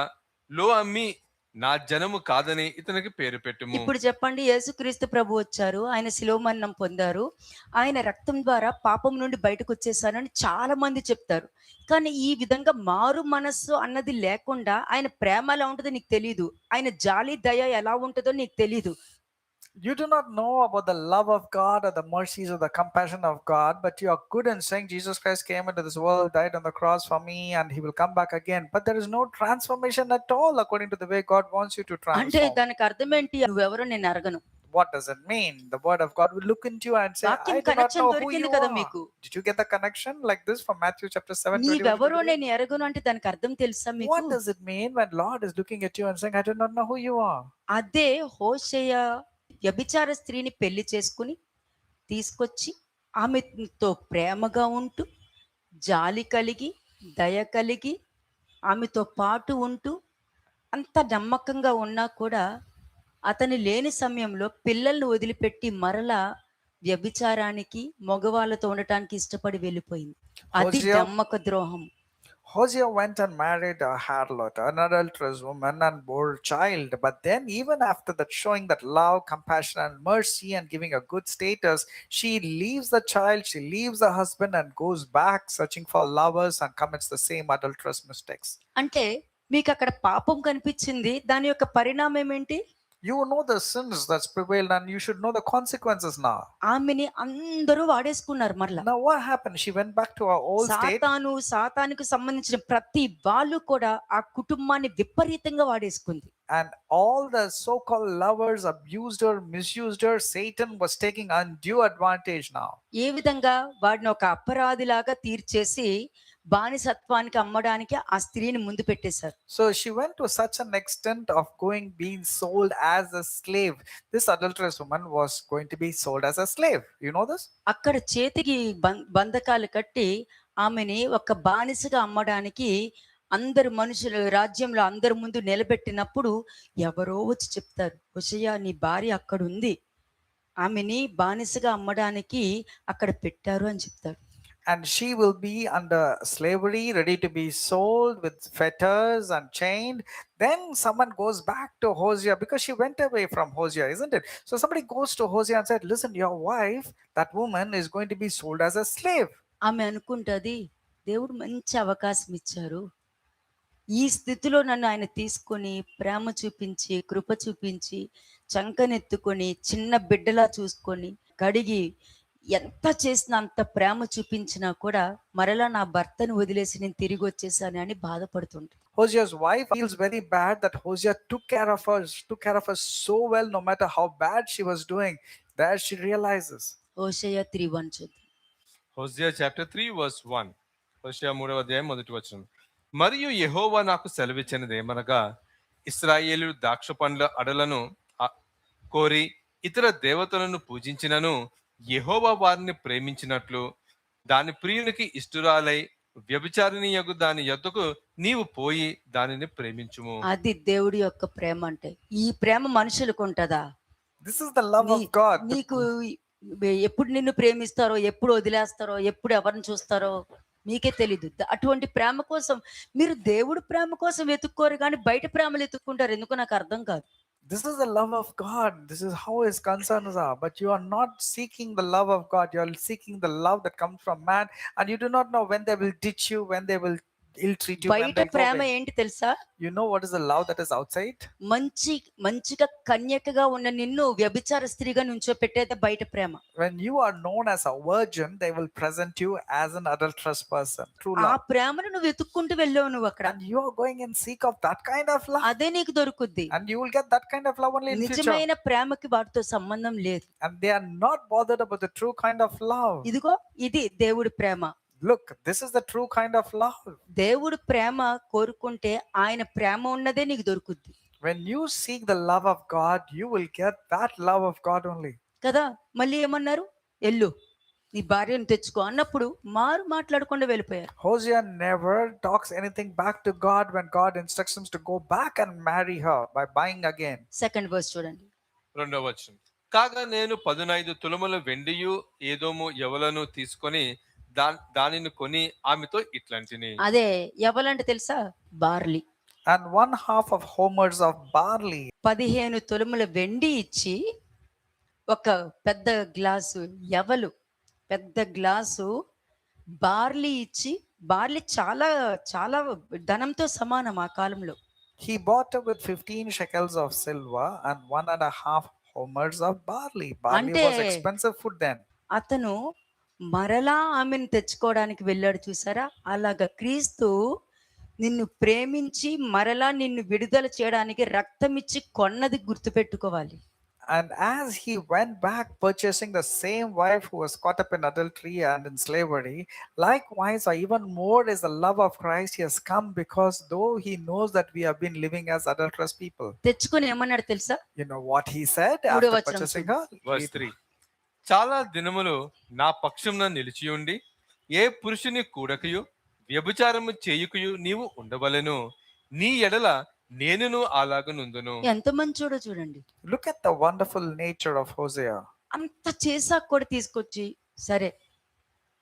లో అమ్మి నా జనము కాదని ఇతనికి పేరు పెట్టుము. ఇప్పుడు చెప్పండి, యేసుక్రీస్తు ప్రభు వచ్చారు, ఆయన శిలువ మరణం పొందారు, ఆయన రక్తం ద్వారా పాపం నుండి బయటకు వచ్చేసారని చాలా మంది చెప్తారు. కానీ ఈ విధంగా మారు మనస్సు అన్నది లేకుండా ఆయన ప్రేమ ఎలా ఉంటుందో నీకు తెలీదు, ఆయన జాలి దయ ఎలా ఉంటుందో నీకు తెలీదు. You do not know about the love of God or the mercies or the compassion of God, but you are good in saying Jesus Christ came into this world, died on the cross for me, and He will come back again. But there is no transformation at all according to the way God wants you to అంటే transform. దానికి అర్థం ఏంటి? నువ్వెవరో నేను అరగను. What does it mean? The word of God will look into you and say, వాక్యం I do not connection know who దొరికింది you కదా are. మీకు. Did you get the connection like this from Matthew chapter 7, 21 to నీవెవరో 23? నేను ఎరగను అంటే దానికి అర్థం తెలుసా మీకు? What does it mean when Lord is looking at you and saying, I do not know who you are? అదే హోషేయ వ్యభిచార స్త్రీని పెళ్లి చేసుకుని తీసుకొచ్చి ఆమెతో ప్రేమగా ఉంటూ జాలి కలిగి దయ కలిగి ఆమెతో పాటు ఉంటూ అంత నమ్మకంగా ఉన్నా కూడా అతని లేని సమయంలో పిల్లల్ని వదిలిపెట్టి మరలా వ్యభిచారానికి మగవాళ్ళతో ఉండటానికి ఇష్టపడి వెళ్ళిపోయింది. అది హోషేయ నమ్మక ద్రోహం. Hosea went and married a harlot, an adulterous woman, and bore a child. But then, even after that, showing that love, compassion, and mercy, and giving a good status, she leaves the child, she leaves the husband, and goes back searching for lovers and commits the same adulterous mistakes. అంటే మీకు అక్కడ పాపం కనిపించింది, దాని యొక్క పరిణామం ఏంటి? You know the sins that's prevailed, and you should know the consequences now. ఆమెని అందరూ వాడేసుకున్నారు మరలా. Now, what happened? She went back to her old state. సాతానుకు సంబంధించిన ప్రతి వాళ్ళు కూడా ఆ కుటుంబాన్ని విపరీతంగా వాడేసుకుంది. And all the so-called lovers abused her, misused her. Satan was taking undue advantage now. ఏ విధంగా వాడిని ఒక అపరాధిలాగా తీర్చేసి బానిసత్వానికి అమ్మడానికి ఆ స్త్రీని ముందు పెట్టేశారు. So she went to such an extent of being sold as a slave. This adulterous woman was going to be sold as a slave. You know this? అక్కడ చేతికి బంధకాలు కట్టి ఆమెని ఒక బానిసగా అమ్మడానికి అందరు మనుషులు రాజ్యంలో అందరి ముందు నిలబెట్టినప్పుడు ఎవరో వచ్చి చెప్తారు, హోషేయ నీ భార్య అక్కడ ఉంది, ఆమెని బానిసగా అమ్మడానికి అక్కడ పెట్టారు అని చెప్తారు. And she will be under slavery, ready to be sold with fetters and chained. Then someone goes back to Hosea because she went away from Hosea, isn't it? So somebody goes to Hosea and said, listen, your wife, that woman is going to be sold as a slave. ఆమె అనుకుంటది, దేవుడు మంచి అవకాశం ఇచ్చారు, ఈ స్థితిలో నన్ను ఆయన తీసుకొని ప్రేమ చూపించి కృప చూపించి చంకనెత్తుకొని చిన్న బిడ్డలా చూసుకొని కడిగి ఎంత చేసినా అంత ప్రేమ చూపించినా కూడా మరలా నా భర్తను వదిలేసి నేను తిరిగి వచ్చేసాను అని బాధపడుతుంటాను. Hosea's wife feels very bad that Hosea took care of her so well, no matter how bad she was doing. There she realizes. హోషేయ 3:1 చూద్దాం. హోషేయ చాప్టర్ 3 వర్స్ 1. హోషేయ 3వ అధ్యాయం మొదటి వచనం. మరియు యెహోవా నాకు సెలవిచ్చినది ఏమనగా, ఇశ్రాయేలు ద్రాక్ష పండ్ల అడలను కోరి ఇతర దేవతలను పూజించినను యెహోవా వారిని ప్రేమించినట్లు దాని ప్రియునికి ఇష్టురాలై వ్యభిచారిణి యగు దాని యొద్దకు నీవు పోయి దానిని ప్రేమించుము. అది దేవుడి యొక్క ప్రేమ అంటే. ఈ ప్రేమ మనుషులకు ఉంటదా? This is the love of God. నీకు ఎప్పుడు నిన్ను ప్రేమిస్తారో, ఎప్పుడు వదిలేస్తారో, ఎప్పుడు ఎవరిని చూస్తారో మీకే తెలీదు. అటువంటి ప్రేమ కోసం మీరు దేవుడు ప్రేమ కోసం వెతుక్కోరు కానీ బయట ప్రేమలు ఎత్తుక్కుంటారు. ఎందుకు నాకు అర్థం కాదు. This is the love of God. This is how his concerns are. But you are not seeking the love of God. You are seeking the love that comes from man. And you do not know when they will ditch you, when they will ill treat you. బయట ప్రేమ ఏంటి తెలుసా? You know what is the love that is outside? మంచిగా కన్యకగా ఉన్న నిన్ను వ్యభిచార స్త్రీగా నుంచో పెట్టేదే బయట ప్రేమ. When you are known as a virgin, they will present you as an adulterous person. True ఆ love. ప్రేమను నువ్వు వెతుక్కుంటూ వెళ్ళావు నువ్వు అక్కడ. And you are going and seek of that kind of love. అదే నీకు దొరుకుద్ది. And you will get that kind of love only in future. నిజమైన ప్రేమకి వాటితో సంబంధం లేదు. And they are not bothered about the true kind of love. ఇదిగో ఇది దేవుడి ప్రేమ. Look, this is the true kind of love. దేవుడు ప్రేమ కోరుకుంటే ఆయన ప్రేమ ఉన్నదే నీకు దొరుకుద్ది When you seek the love of God, you will get that love of God only. కదా. మళ్ళీ ఏమన్నారు? ఎల్లు నీ భార్యను తెచ్చుకో అన్నప్పుడు మాట్లాడకుండా వెళ్ళిపోయారు. Hosea never talks anything back to God when God instructs him to go back and marry her by buying again. Second verse చూడండి. 2వ వచనం. కాగా నేను 15 తులముల వెండియు ఏదోము యవలను తీసుకొని దానిని కొని ఆమెతో ఇట్లాంటిని. అదే ఎవలంటే తెలుసా? Barley. And 1/2 of homers of barley. 15 తులముల వెండి ఇచ్చి ఒక పెద్ద గ్లాసు ఎవలు పెద్ద గ్లాసు బార్లీ ఇచ్చి, బార్లీ చాలా చాలా ధనంతో సమానం ఆ కాలంలో. He bought her with 15 shekels of silver and 1.5 homers of barley. Barley was expensive food then. అతను మరలా ఆమెను తెచ్చుకోవడానికి వెళ్ళాడు చూసారా? అలాగా క్రీస్తు నిన్ను ప్రేమించి మరలా నిన్ను విడుదల చేయడానికి రక్తం ఇచ్చి కొన్నది గుర్తుపెట్టుకోవాలి. And as he went back purchasing the same wife who was caught up in adultery and in slavery, likewise, or even more, is the love of Christ. He has come because though he knows that we have been living as adulterous people. తెచ్చుకొని ఏమన్నాడు తెలుసా? You know what he said మూడో after వచనం purchasing చూడు. her? Verse 3. చాలా దినములు నా పక్షమున నిలిచియుండి ఏ పురుషుని కూడకయు వ్యభిచారము చేయుకయు నీవు ఉండవలెను. నీ ఎడల నేనును అలాగనుందును. ఎంత మంచోడో చూడండి. Look at the wonderful nature of Hosea. అంత చేసాక కూడా తీసుకొచ్చి, సరే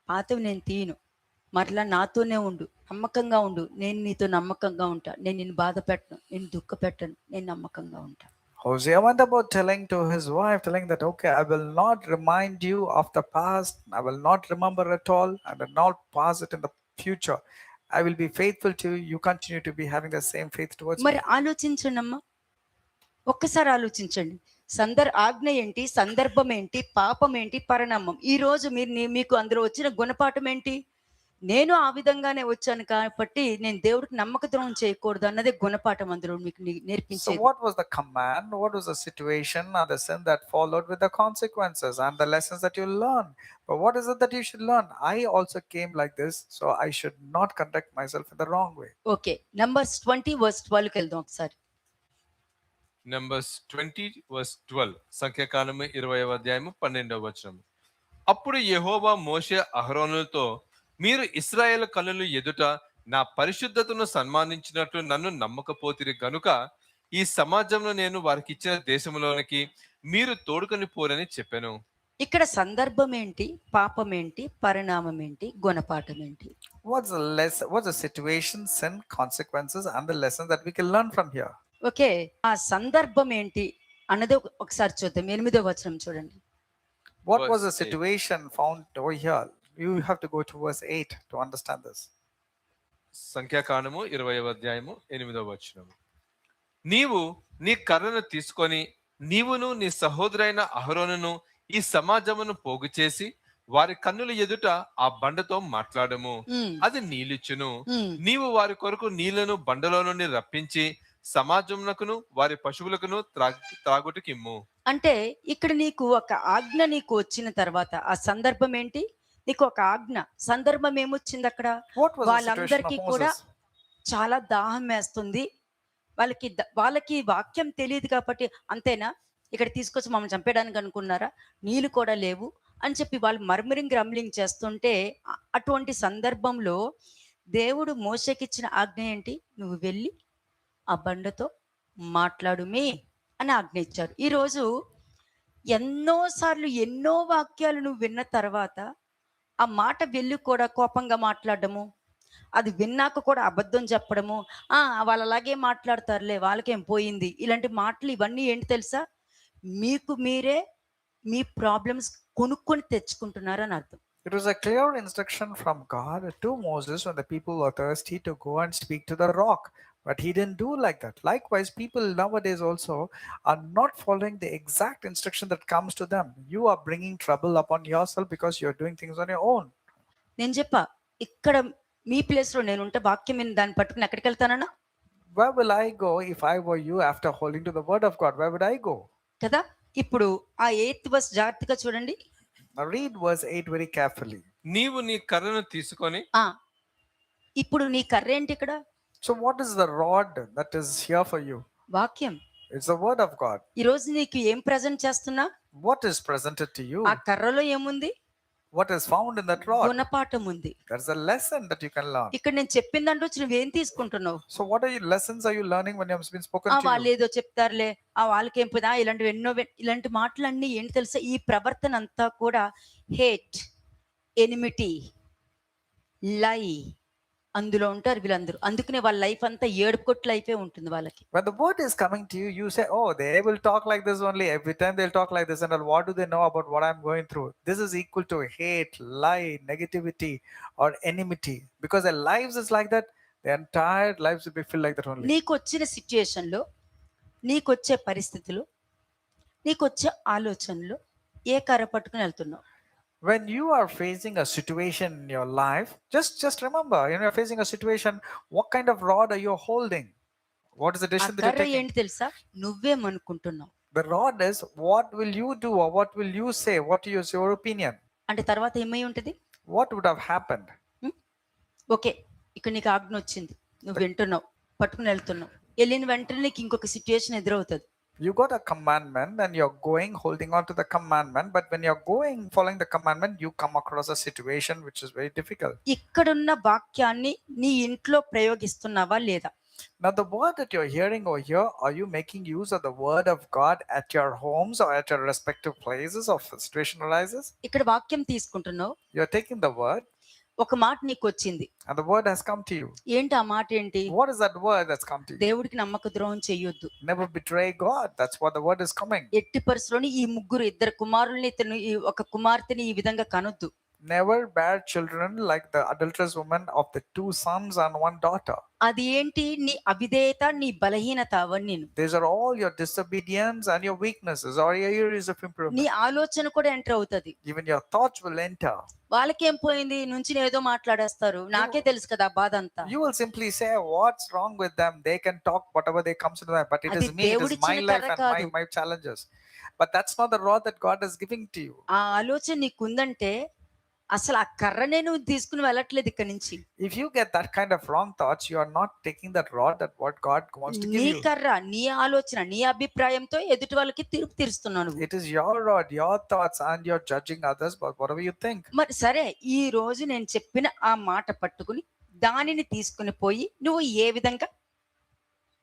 పాతవి నేను తీయను, మరలా నాతోనే ఉండు, నమ్మకంగా ఉండు, నేను నీతో నమ్మకంగా ఉంటా, నేను నిన్ను బాధ పెట్టను, నేను దుఃఖ పెట్టను, నేను నమ్మకంగా ఉంటా. Hosea went about telling to his wife, telling that, okay, I will not remind you of the past, I will not remember at all, I will not pass it in the future. I will be faithful to you. You continue to be having the same faith towards మరి me. ఆలోచించండి అమ్మా, ఒక్కసారి ఆలోచించండి. ఆజ్ఞ ఏంటి, సందర్భం ఏంటి, పాపం ఏంటి, పరిణామం. ఈ రోజు మీకు అందులో వచ్చిన గుణపాఠం ఏంటి? నేను ఆ విధంగానే వచ్చాను కాబట్టి నేను దేవుడికి నమ్మక ద్రోహం చేయకూడదు అన్నదే గుణపాఠం అందులో మీకు So నేర్పించేది. what was the command? What was the situation and the sin that followed with the consequences and the lessons that you learn? But what is it that you should learn? I also came like this, so I should not conduct myself in the wrong way. Okay, Numbers 20:12కి వెళ్దాం ఒకసారి. Numbers 20:12. సంఖ్యాకాండము 20వ అధ్యాయము 12వ వచనం. అప్పుడు యెహోవా మోషే అహరోనులతో, మీరు ఇశ్రాయేలు కన్నుల ఎదుట నా పరిశుద్ధతను సన్మానించినట్లు నన్ను నమ్మకపోతిరి గనుక ఈ సమాజంలో నేను వారికి ఇచ్చిన దేశంలోనికి మీరు తోడుకొని పోరని చెప్పాను. ఇక్కడ సందర్భం ఏంటి, పాపం ఏంటి, పరిణామం ఏంటి, గుణపాఠం ఏంటి? What's the situation, sin, consequences, and the lessons that we can learn from here? Okay, ఆ సందర్భం ఏంటి అన్నది ఒకసారి చూద్దాం. 8వ వచనం చూడండి. What was Verse the situation found over here? You have to go to verse 8 to understand this. సంఖ్యాకాండము 20వ అధ్యాయము 8వ వచనము. నీవు నీ కర్రను తీసుకొని నీవును నీ సహోదరైన అహరోనును ఈ సమాజమును పోగు చేసి వారి కన్నుల ఎదుట ఆ బండతో మాట్లాడము, ఉమ్, అది నీళ్ళిచ్చును. ఉమ్. నీవు వారి కొరకు నీళ్లను బండలో నుండి రప్పించి సమాజమునకును వారి పశువులకును త్రాగుటకిమ్ము. అంటే ఇక్కడ నీకు ఒక ఆజ్ఞ నీకు వచ్చిన తర్వాత ఆ సందర్భం ఏంటి? నీకు ఒక ఆజ్ఞ, సందర్భం ఏమొచ్చింది అక్కడ? What was the situation వాళ్ళందరికీ of కూడా Moses? చాలా దాహం వేస్తుంది, వాళ్ళకి వాక్యం తెలియదు కాబట్టి, అంతేనా ఇక్కడ తీసుకొచ్చి మమ్మల్ని చంపేయడానికి అనుకున్నారా, నీళ్ళు కూడా లేవు అని చెప్పి వాళ్ళు మర్మరింగ్ గ్రమ్లింగ్ చేస్తుంటే, అటువంటి సందర్భంలో దేవుడు మోషేకిచ్చిన ఆజ్ఞ ఏంటి? నువ్వు వెళ్ళి ఆ బండతో మాట్లాడుమే అని ఆజ్ఞ ఇచ్చారు. ఈరోజు ఎన్నోసార్లు ఎన్నో వాక్యాలు నువ్వు విన్న తర్వాత ఆ మాట వెళ్ళి కూడా కోపంగా మాట్లాడము, అది విన్నాక కూడా అబద్ధం చెప్పడము, వాళ్ళు అలాగే మాట్లాడతారులే, వాళ్ళకేం పోయింది, ఇలాంటి మాటలు ఇవన్నీ ఏంటి తెలుసా? మీకు మీరే మీ ప్రాబ్లమ్స్ కొనుక్కొని తెచ్చుకుంటున్నారు అని అర్థం. It was a clear instruction from God to Moses when the people were thirsty to go and speak to the rock. But he didn't do like that. Likewise, people nowadays also are not following the exact instruction that comes to them. You are bringing trouble upon yourself because you're doing things on your own. నేను చెప్పా, ఇక్కడ మీ ప్లేస్లో నేను ఉంటే వాక్యం మీద దాన్ని పట్టుకుని ఎక్కడికి వెళ్తానన్నా? Where will I go if I were you after holding to the word of God? Where would I go? కదా. ఇప్పుడు ఆ 8th verse జాగ్రత్తగా చూడండి. Now read verse 8 very carefully. నీవు నీ కర్రను తీసుకొని. ఇప్పుడు నీ కర్ర ఏంటి ఇక్కడ? So what is the rod that is here for you? వాక్యం. It's the word of God. ఈ రోజు నీకు ఏం ప్రజెంట్ చేస్తున్నా? What is presented to you? ఆ కర్రలో ఏముంది? What is found in that rod? గుణపాఠం ఉంది. There's a lesson that you can learn. ఇక్కడ నేను చెప్పిందంటూ నువ్వేం తీసుకుంటున్నావు? So what are you lessons are you learning when you have been spoken to వాళ్ళు you? ఏదో చెప్తారులే, వాళ్ళకేం పోదా, ఇలాంటి మాటలన్నీ ఏంటి తెలుసా? ఈ ప్రవర్తన అంతా కూడా హేట్, ఎనిమిటీ, లై అందులో ఉంటారు వీళ్ళందరూ. అందుకనే వాళ్ళ లైఫ్ అంతా ఏడుపుకొట్టు లైఫే ఉంటుంది వాళ్ళకి. When the word is coming to you, you say, oh, they will talk like this only. Every time they'll talk like this. And what do they know about what I'm going through? This is equal to hate, lie, negativity, or enmity. Because their lives is like that. Their entire lives will be filled like that only. నీకు వచ్చిన సిచ్యుయేషన్లో, నీకు వచ్చే పరిస్థితులు, నీకు వచ్చే ఆలోచనలు ఏ కర్ర పట్టుకుని వెళ్తున్నావు? When you are facing a situation in your life, just remember, when you're facing a situation, what kind of rod are you holding? What is the decision that you're కర్ర taking? ఏంటి తెలుసా? నువ్వేమనుకుంటున్నావు. The rod is what will you do or what will you say? What is your opinion? అంటే తర్వాత ఏమై ఉంటది? What would have happened? Okay, ఇక్కడ నీకు ఆజ్ఞ వచ్చింది, నువ్వు వింటున్నావు, పట్టుకుని వెళ్తున్నావు. వెళ్ళిన వెంటనే నీకు ఇంకొక సిచ్యుయేషన్ ఎదురవుతుంది. You got a commandment and you're going holding on to the commandment, but when you're going following the commandment, you come across a situation which is very difficult. ఇక్కడున్న వాక్యాన్ని నీ ఇంట్లో ప్రయోగిస్తున్నావా లేదా? Now, the word that you're hearing over here, are you making use of the word of God at your homes or at your respective places of the situation arises? ఇక్కడ వాక్యం తీసుకుంటున్నావు, You're taking the word ఒక మాట నీకు వచ్చింది. and the word has come to you. ఏంటి ఆ మాట? ఏంటి? What is that word that's come to you? దేవుడికి నమ్మక ద్రోహం చెయ్యొద్దు. Never betray God. That's what the word is coming. ఎట్టి పరిస్థితుల్లోని ఈ ముగ్గురు ఇద్దరు కుమారుల్ని ఇతను ఈ ఒక కుమార్తెని ఈ విధంగా కనొద్దు. Never bear children like the adulterous woman of the 2 sons and 1 daughter. అది ఏంటి? నీ అవిధేయత, నీ బలహీనత, అవన్నీ. These are all your disobedience and your weaknesses or your areas of నీ improvement. ఆలోచన కూడా ఎంటర్ అవుతది. Even your thoughts will enter. వాళ్ళకేం పోయింది నుంచి ఏదో మాట్లాడేస్తారు, నాకే తెలుసు కదా ఆ బాధ అంతా. You will simply say, what's wrong with them? They can talk whatever they comes to them, but it అది is me, it is దేవుడిచ్చిన my life కర్ర and కాదు. my challenges. But that's not the rod that God is giving to you. ఆ ఆలోచన నీకుందంటే అసలు ఆ కర్రనే నువ్వు తీసుకుని వెళ్ళట్లేదు ఇక్కడ నుంచి. If you get that kind of wrong thoughts, you are not taking that rod that what God wants to give నీ you. కర్ర, నీ ఆలోచన, నీ అభిప్రాయంతో ఎదుటి వాళ్ళకి తీర్పు తీరుస్తున్నావు నువ్వు. It is your rod, your thoughts, and you're judging others but whatever you think. మరి సరే, ఈ రోజు నేను చెప్పిన ఆ మాట పట్టుకుని దానిని తీసుకుని పోయి నువ్వు ఏ విధంగా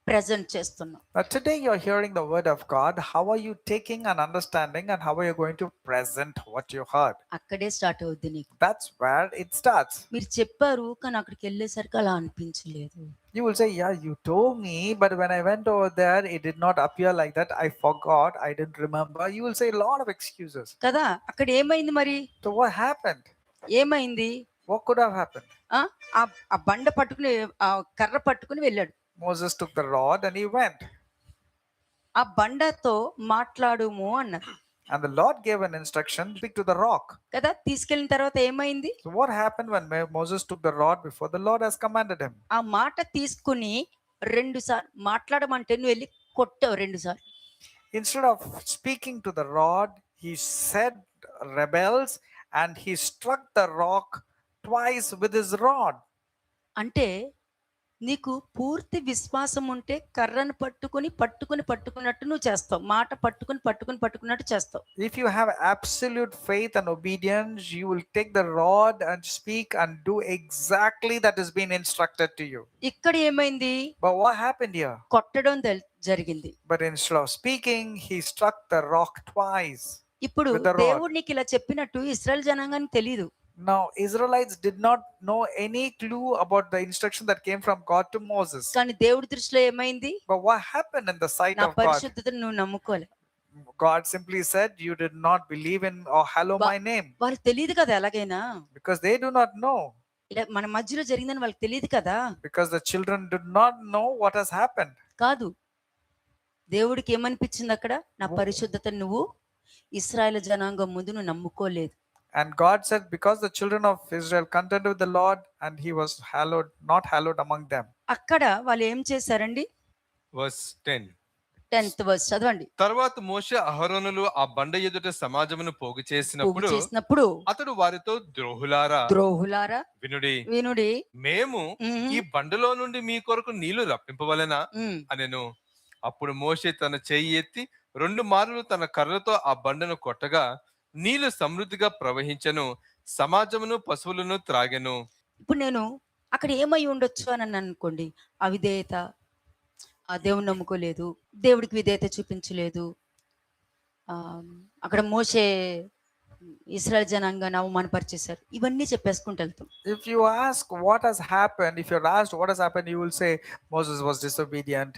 ప్రెజెంట్ చేస్తున్నావు? Now today you're hearing the word of God. How are you taking and understanding, and how are you going to present what you heard? అక్కడే స్టార్ట్ అవుద్ది నీకు. That's where it starts. మీరు చెప్పారు కానీ అక్కడికి వెళ్ళేసరికి అలా అనిపించలేదు. You will say, yeah, you told me, but when I went over there, it did not appear like that. I forgot, I didn't remember. You will say a lot of excuses. కదా, అక్కడ ఏమైంది మరి? So what happened? ఏమైంది? What could have happened? ఆ బండ పట్టుకుని, ఆ కర్ర పట్టుకుని వెళ్ళాడు. Moses took the rod and he went. ఆ బండతో మాట్లాడుము అన్నారు And the Lord gave an instruction, speak to the rock. కదా. తీసుకెళ్ళిన తర్వాత ఏమైంది? So what happened when Moses took the rod before the Lord has commanded him? ఆ మాట తీసుకుని 2 సార్లు మాట్లాడమంటే నువ్వు వెళ్ళి కొట్టావు 2 సార్లు. Instead of speaking to the rod, he said rebels and he struck the rock twice with his rod. అంటే నీకు పూర్తి విశ్వాసం ఉంటే కర్రను పట్టుకున్నట్టు నువ్వు చేస్తావు. మాట పట్టుకున్నట్టు చేస్తావు. If you have absolute faith and obedience, you will take the rod and speak and do exactly that is being instructed to you. ఇక్కడ ఏమైంది? But what happened here? కొట్టడం జరిగింది. But instead of speaking, he struck the rock twice. ఇప్పుడు with the rod. దేవుడు నీకు ఇలా చెప్పినట్టు ఇశ్రాయేల్ జనాంగానికి తెలియదు. Now, Israelites did not know any clue about the instruction that came from God to Moses. కానీ దేవుడి దృష్టిలో ఏమైంది? But what happened in the sight నా of God? పరిశుద్ధతను నువ్వు నమ్ముకోలే. God simply said, you did not believe in or hallow my name. వాళ్ళకి తెలియదు కదా ఎలాగైనా. Because they do not know. ఇలా మన మధ్యలో జరిగిందని వాళ్ళకి తెలియదు కదా. Because the children did not know what has happened. కాదు, దేవుడికి ఏమనిపించింది అక్కడ? నా పరిశుద్ధతను నువ్వు ఇశ్రాయేలు జనాంగం ముందు నువ్వు నమ్ముకోలేదు. And God said, because the children of Israel contended with the Lord, and he was hallowed, not hallowed among them. అక్కడ వాళ్ళు ఏం చేశారండి? వర్స్ 10. 10th verse చదవండి. తర్వాత మోషే అహరోనులు ఆ బండ ఎదుట సమాజమును పోగు చేసినప్పుడు చేసినప్పుడు అతడు వారితో ద్రోహులారా వినుడి, మేము ఈ బండలో నుండి మీ కొరకు నీళ్లు రప్పింపవలెనా అనెను. అప్పుడు మోషే తన చెయ్యి ఎత్తి 2 మార్లు తన కర్రతో ఆ బండను కొట్టగా నీళ్లు సమృద్ధిగా ప్రవహించెను, సమాజమును పశువులను త్రాగెను. ఇప్పుడు నేను అక్కడ ఏమై ఉండొచ్చు అని అనుకోండి, అవిధేయత, ఆ దేవుని నమ్ముకోలేదు, దేవుడికి విధేయత చూపించలేదు, అక్కడ మోషే ఇశ్రాయేల్ జనాంగాన్ని అవమానపరిచేశారు, ఇవన్నీ చెప్పేసుకుంటూ వెళ్తాం. If you ask what has happened, if you're asked what has happened, you will say Moses was disobedient.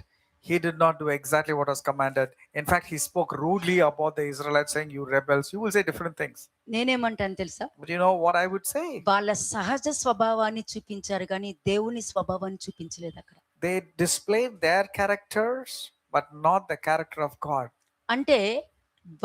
He did not do exactly what was commanded. In fact, he spoke rudely about the Israelites, saying, you rebels. You will say different things. నేనేమంటాను తెలుసా? But you know what I would say? వాళ్ళ సహజ స్వభావాన్ని చూపించారు కానీ దేవుని స్వభావాన్ని చూపించలేదు అక్కడ. They displayed their characters, but not the character of God. అంటే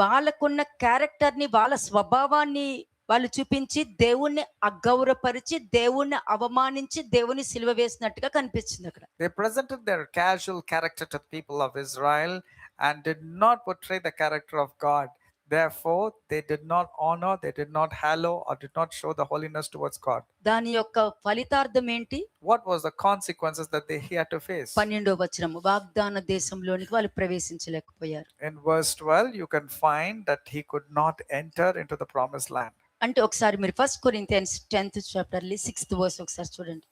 వాళ్ళకున్న క్యారెక్టర్ని, వాళ్ళ స్వభావాన్ని వాళ్ళు చూపించి దేవుణ్ణి అగౌరవపరిచి, దేవుణ్ణి అవమానించి, దేవుని సిలువ వేసినట్టుగా కనిపించింది అక్కడ. They presented their casual character to the people of Israel, and did not portray the character of God. Therefore, they did not honor, they did not hallow, or did not show the holiness towards God. దాని యొక్క ఫలితార్థం ఏంటి? What was the consequences that they had to face? 12వ వచనము, వాగ్దాన దేశంలోనికి వాళ్ళు ప్రవేశించలేకపోయారు. In verse 12, you can find that he could not enter into the promised land. అంటే ఒకసారి మీరు 1 Corinthians 10th chapter 6th verse ఒకసారి చూడండి.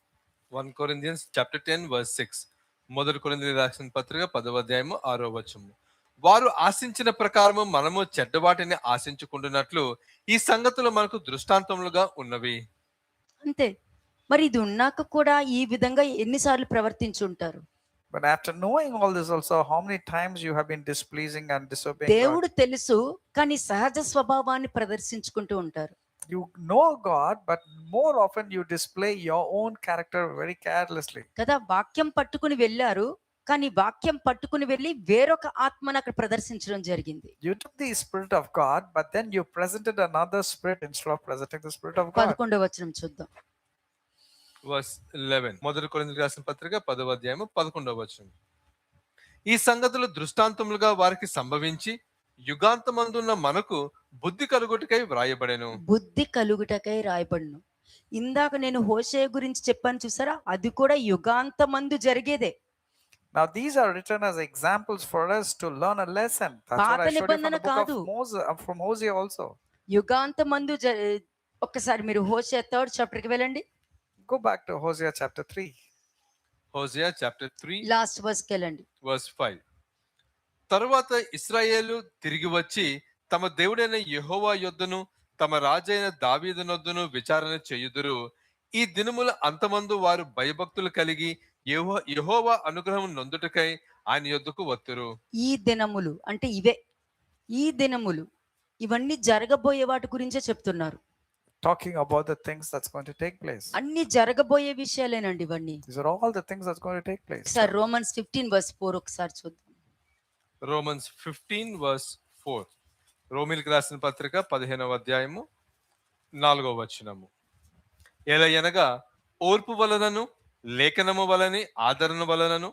1 Corinthians chapter 10 verse 6. మొదటి కొరింథీయులకు రాసిన పత్రిక 10వ అధ్యాయము 6వ వచనము. వారు ఆశించిన ప్రకారము మనము చెడ్డవాటిని ఆశించుకుంటున్నట్లు ఈ సంగతులు మనకు దృష్టాంతములుగా ఉన్నవి. అంతే. మరి ఇది ఉన్నాక కూడా ఈ విధంగా ఎన్నిసార్లు ప్రవర్తించుంటారు? But after knowing all this also, how many times you have been displeasing and disobeying God? దేవుడు తెలుసు, కానీ సహజ స్వభావాన్ని ప్రదర్శించుకుంటూ ఉంటారు. You know God, but more often you display your own character very carelessly. కదా, వాక్యం పట్టుకుని వెళ్ళారు, కానీ వాక్యం పట్టుకుని వెళ్ళి వేరొక ఆత్మను అక్కడ ప్రదర్శించడం జరిగింది. You took the Spirit of God, but then you presented another spirit instead of presenting the Spirit of God. 11వ వచనం చూద్దాం. verse 11. మొదటి కొరింథీయులకు రాసిన పత్రిక 10వ అధ్యాయము 11వ వచనం. ఈ సంగతులు దృష్టాంతములుగా వారికి సంభవించి యుగాంతమందున్న మనకు బుద్ధి కలుగుటకై వ్రాయబడెను. బుద్ధి కలుగుటకై రాయబడును. ఇందాక నేను హోషేయ గురించి చెప్పాను చూసారా, అది కూడా యుగాంతమందు జరిగేదే. Now these are written as examples for us to learn a lesson. That's what I showed you from the book of Moses, from Hosea also. యుగాంతమందు ఒక్కసారి మీరు హోషేయ 3rd chapter కి వెళ్ళండి. Go back to Hosea chapter 3. Hosea chapter 3 last verse కి వెళ్ళండి. verse 5. తరువాత ఇశ్రాయేలు తిరిగి వచ్చి తమ దేవుడైన యెహోవా యొద్దను తమ రాజైన దావీదునొద్దను విచారణ చేయుదురు. ఈ దినముల అంతమందు వారు భయభక్తులు కలిగి యెహోవా అనుగ్రహం నొందుటకై ఆయన యొద్దకు వత్తురు. ఈ దినములు అంటే ఇవే, ఈ దినములు ఇవన్నీ జరగబోయే వాటి గురించే చెప్తున్నారు. Talking about the things that's going to take place. అన్ని జరగబోయే విషయాలేనండి ఇవన్నీ. These are all the things that's going to take place. Sir Romans 15 verse 4 ఒకసారి చూద్దాం. Romans 15 verse 4. రోమీయులకు రాసిన పత్రిక 15వ అధ్యాయము 4వ వచనము. ఎలయనగా ఓర్పు వలనను లేఖనము వలని ఆదరణ వలనను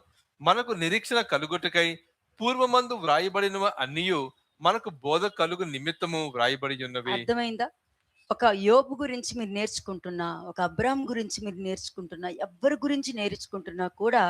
మనకు నిరీక్షణ కలుగుటకై పూర్వమందు వ్రాయబడినవ అన్నియు మనకు బోధ కలుగు నిమిత్తము వ్రాయబడి ఉన్నవి. అర్థమైందా? ఒక యోబు గురించి మీరు నేర్చుకుంటున్నా, ఒక అబ్రాహం గురించి మీరు నేర్చుకుంటున్నా, ఎవరి గురించి నేర్చుకుంటున్నా కూడా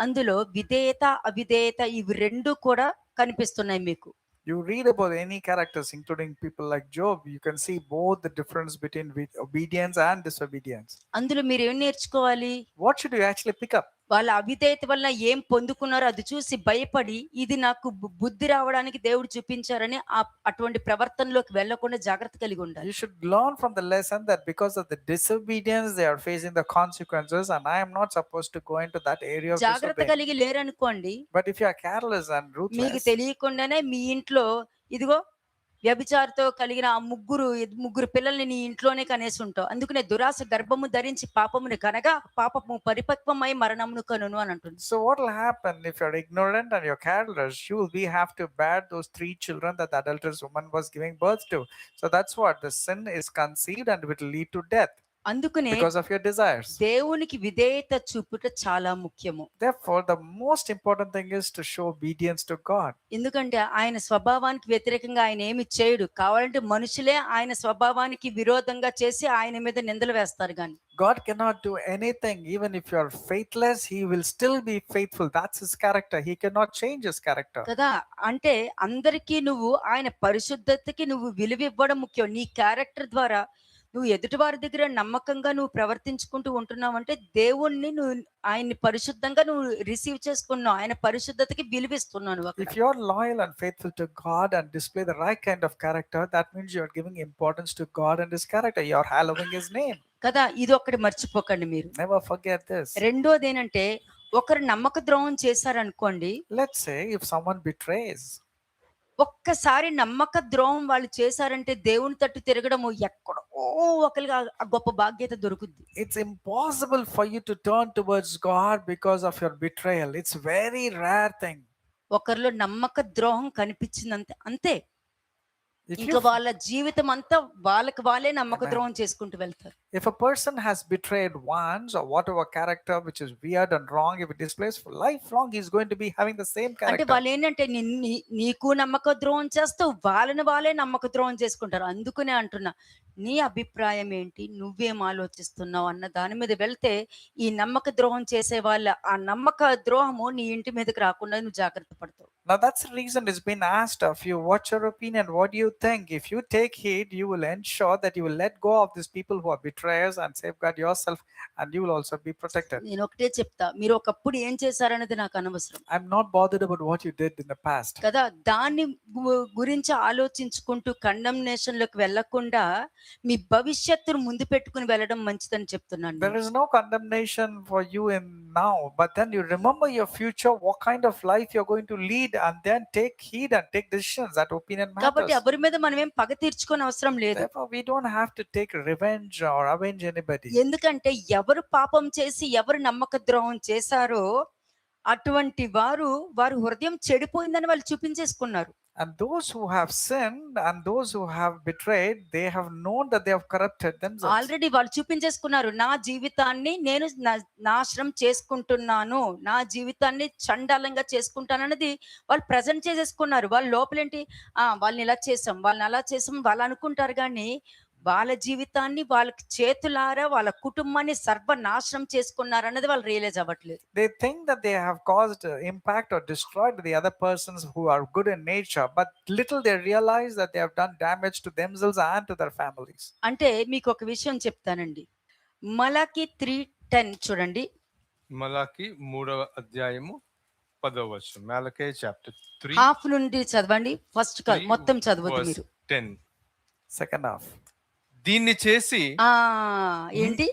అందులో విధేయత అవిధేయత ఇవి రెండు కూడా కనిపిస్తున్నాయి మీకు. You read about any characters, including people like Job, you can see both the difference between obedience and disobedience. అందులో మీరు ఏం నేర్చుకోవాలి? What should you actually pick up? వాళ్ళ అవిధేయత వల్ల ఏం పొందుకున్నారో అది చూసి భయపడి ఇది నాకు బుద్ధి రావడానికి దేవుడు చూపించారని అటువంటి ప్రవర్తనలోకి వెళ్లకుండా జాగ్రత్త కలిగి ఉండాలి. You should learn from the lesson that because of the disobedience they are facing the consequences, and I am not supposed to go into that area of జాగ్రత్త disobedience. కలిగి లేరనుకోండి, But if you are careless and మీకు ruthless, తెలియకుండానే మీ ఇంట్లో ఇదిగో వ్యభిచారితో కలిగిన ఆ ముగ్గురు పిల్లల్ని నీ ఇంట్లోనే కనేసి ఉంటావు. అందుకనే దురాశ గర్భము ధరించి పాపముని కనగా పాపము పరిపక్వమై మరణమును కనును అని అంటుంది. so what will happen if you are ignorant and you're careless? You will have to bear those 3 children that the adulterous woman was giving birth to. So that's what the sin is conceived and it will lead to death అందుకనే because of your desires. దేవునికి విధేయత చూపుట చాలా ముఖ్యము. Therefore, the most important thing is to show obedience to God. ఎందుకంటే ఆయన స్వభావానికి వ్యతిరేకంగా ఆయన ఏమి చేయడు. కావాలంటే మనుషులే ఆయన స్వభావానికి విరోధంగా చేసి ఆయన మీద నిందలు వేస్తారు గాని God cannot do anything. Even if you are faithless, he will still be faithful. That's his character. He cannot change his character. కదా. అంటే అందరికీ నువ్వు ఆయన పరిశుద్ధతకి నువ్వు విలువ ఇవ్వడం ముఖ్యం. నీ క్యారెక్టర్ ద్వారా నువ్వు ఎదుటి వారి దగ్గర నమ్మకంగా నువ్వు ప్రవర్తించుకుంటూ ఉంటున్నావు అంటే దేవుణ్ణి నువ్వు ఆయన్ని పరిశుద్ధంగా నువ్వు రిసీవ్ చేసుకున్నావు, ఆయన పరిశుద్ధతకి విలువిస్తున్నావు. If you are loyal and faithful to God and display the right kind of character, that means you are giving importance to God and his character. You are hallowing his name. కదా, ఇది ఒకటి మర్చిపోకండి మీరు. Never forget this. రెండోది ఏంటంటే ఒకరు నమ్మక ద్రోహం చేశారనుకోండి, Let's say if someone betrays, ఒక్కసారి నమ్మక ద్రోహం వాళ్ళు చేశారంటే దేవుని తట్టు తిరగడము ఎక్కడో ఒకరికి ఆ గొప్ప బాధ్యత దొరుకుద్ది. it's impossible for you to turn towards God because of your betrayal. It's very rare thing. ఒకరిలో నమ్మక ద్రోహం కనిపించిందంతే, అంతే. If ఇంకా you, వాళ్ళ జీవితం అంతా వాళ్ళకి వాళ్ళే నమ్మక Amen. ద్రోహం చేసుకుంటూ వెళ్తారు. if a person has betrayed once or whatever character which is weird and wrong, if it displays for lifelong, he's going to be having the same అంటే character. వాళ్ళు ఏంటంటే నీకు నమ్మక ద్రోహం చేస్తావు, వాళ్ళని వాళ్ళే నమ్మక ద్రోహం చేసుకుంటారు. అందుకనే అంటున్నా, నీ అభిప్రాయం ఏంటి, నువ్వేం ఆలోచిస్తున్నావు అన్న దాని మీద వెళ్తే ఈ నమ్మక ద్రోహం చేసే వాళ్ళ ఆ నమ్మక ద్రోహము నీ ఇంటి మీదకి రాకుండా నువ్వు జాగ్రత్త పడతావు. Now that's the reason it's been asked of you, what's your opinion, what do you think? If you take heed, you will ensure that you will let go of these people who are betrayers and safeguard yourself, and you will also be protected. నేను ఒకటే చెప్తా, మీరు ఒకప్పుడు ఏం చేశారనేది నాకు అనవసరం I'm not bothered about what you did in the past. కదా. దాన్ని గురించి ఆలోచించుకుంటూ కండమ్నేషన్ లోకి వెళ్లకుండా మీ భవిష్యత్తును ముందు పెట్టుకుని వెళ్ళడం మంచిదని చెప్తున్నాను. There is no condemnation for you in now, but then you remember your future, what kind of life you're going to lead, and then take heed and take decisions. That opinion కాబట్టి matters. ఎవరి మీద మనం ఏం పగ తీర్చుకోని అవసరం లేదు. Therefore, we don't have to take revenge or avenge anybody. ఎందుకంటే ఎవరు పాపం చేసి ఎవరు నమ్మక ద్రోహం చేశారో అటువంటి వారు హృదయం చెడిపోయిందని వాళ్ళు చూపించేసుకున్నారు. And those who have sinned and those who have betrayed, they have known that they have corrupted themselves. Already వాళ్ళు చూపించేసుకున్నారు, నా జీవితాన్ని నేను నాశనం చేసుకుంటున్నాను, నా జీవితాన్ని చండాలంగా చేసుకుంటానన్నది వాళ్ళు ప్రజెంట్ చేసేసుకున్నారు. వాళ్ళ లోపలేంటి, వాళ్ళని ఇలా చేసాం, వాళ్ళని అలా చేసాం వాళ్ళు అనుకుంటారు. కానీ వాళ్ళ జీవితాన్ని వాళ్ళకి చేతులారా వాళ్ళ కుటుంబాన్ని సర్వనాశనం చేసుకున్నారు అన్నది వాళ్ళు రియలైజ్ అవ్వట్లేదు. They think that they have caused impact or destroyed the other persons who are good in nature, but little they realize that they have done damage to themselves and to their families. అంటే మీకు ఒక విషయం చెప్తానండి. మలాకి 3:10 చూడండి. మలాకి 3వ అధ్యాయము 10వ వచనం. మలాకి చాప్టర్ 3 హాఫ్ నుండి చదవండి, ఫస్ట్ కాదు మొత్తం చదవద్దు మీరు. 10. Second half. దీన్ని చేసి ఏంటి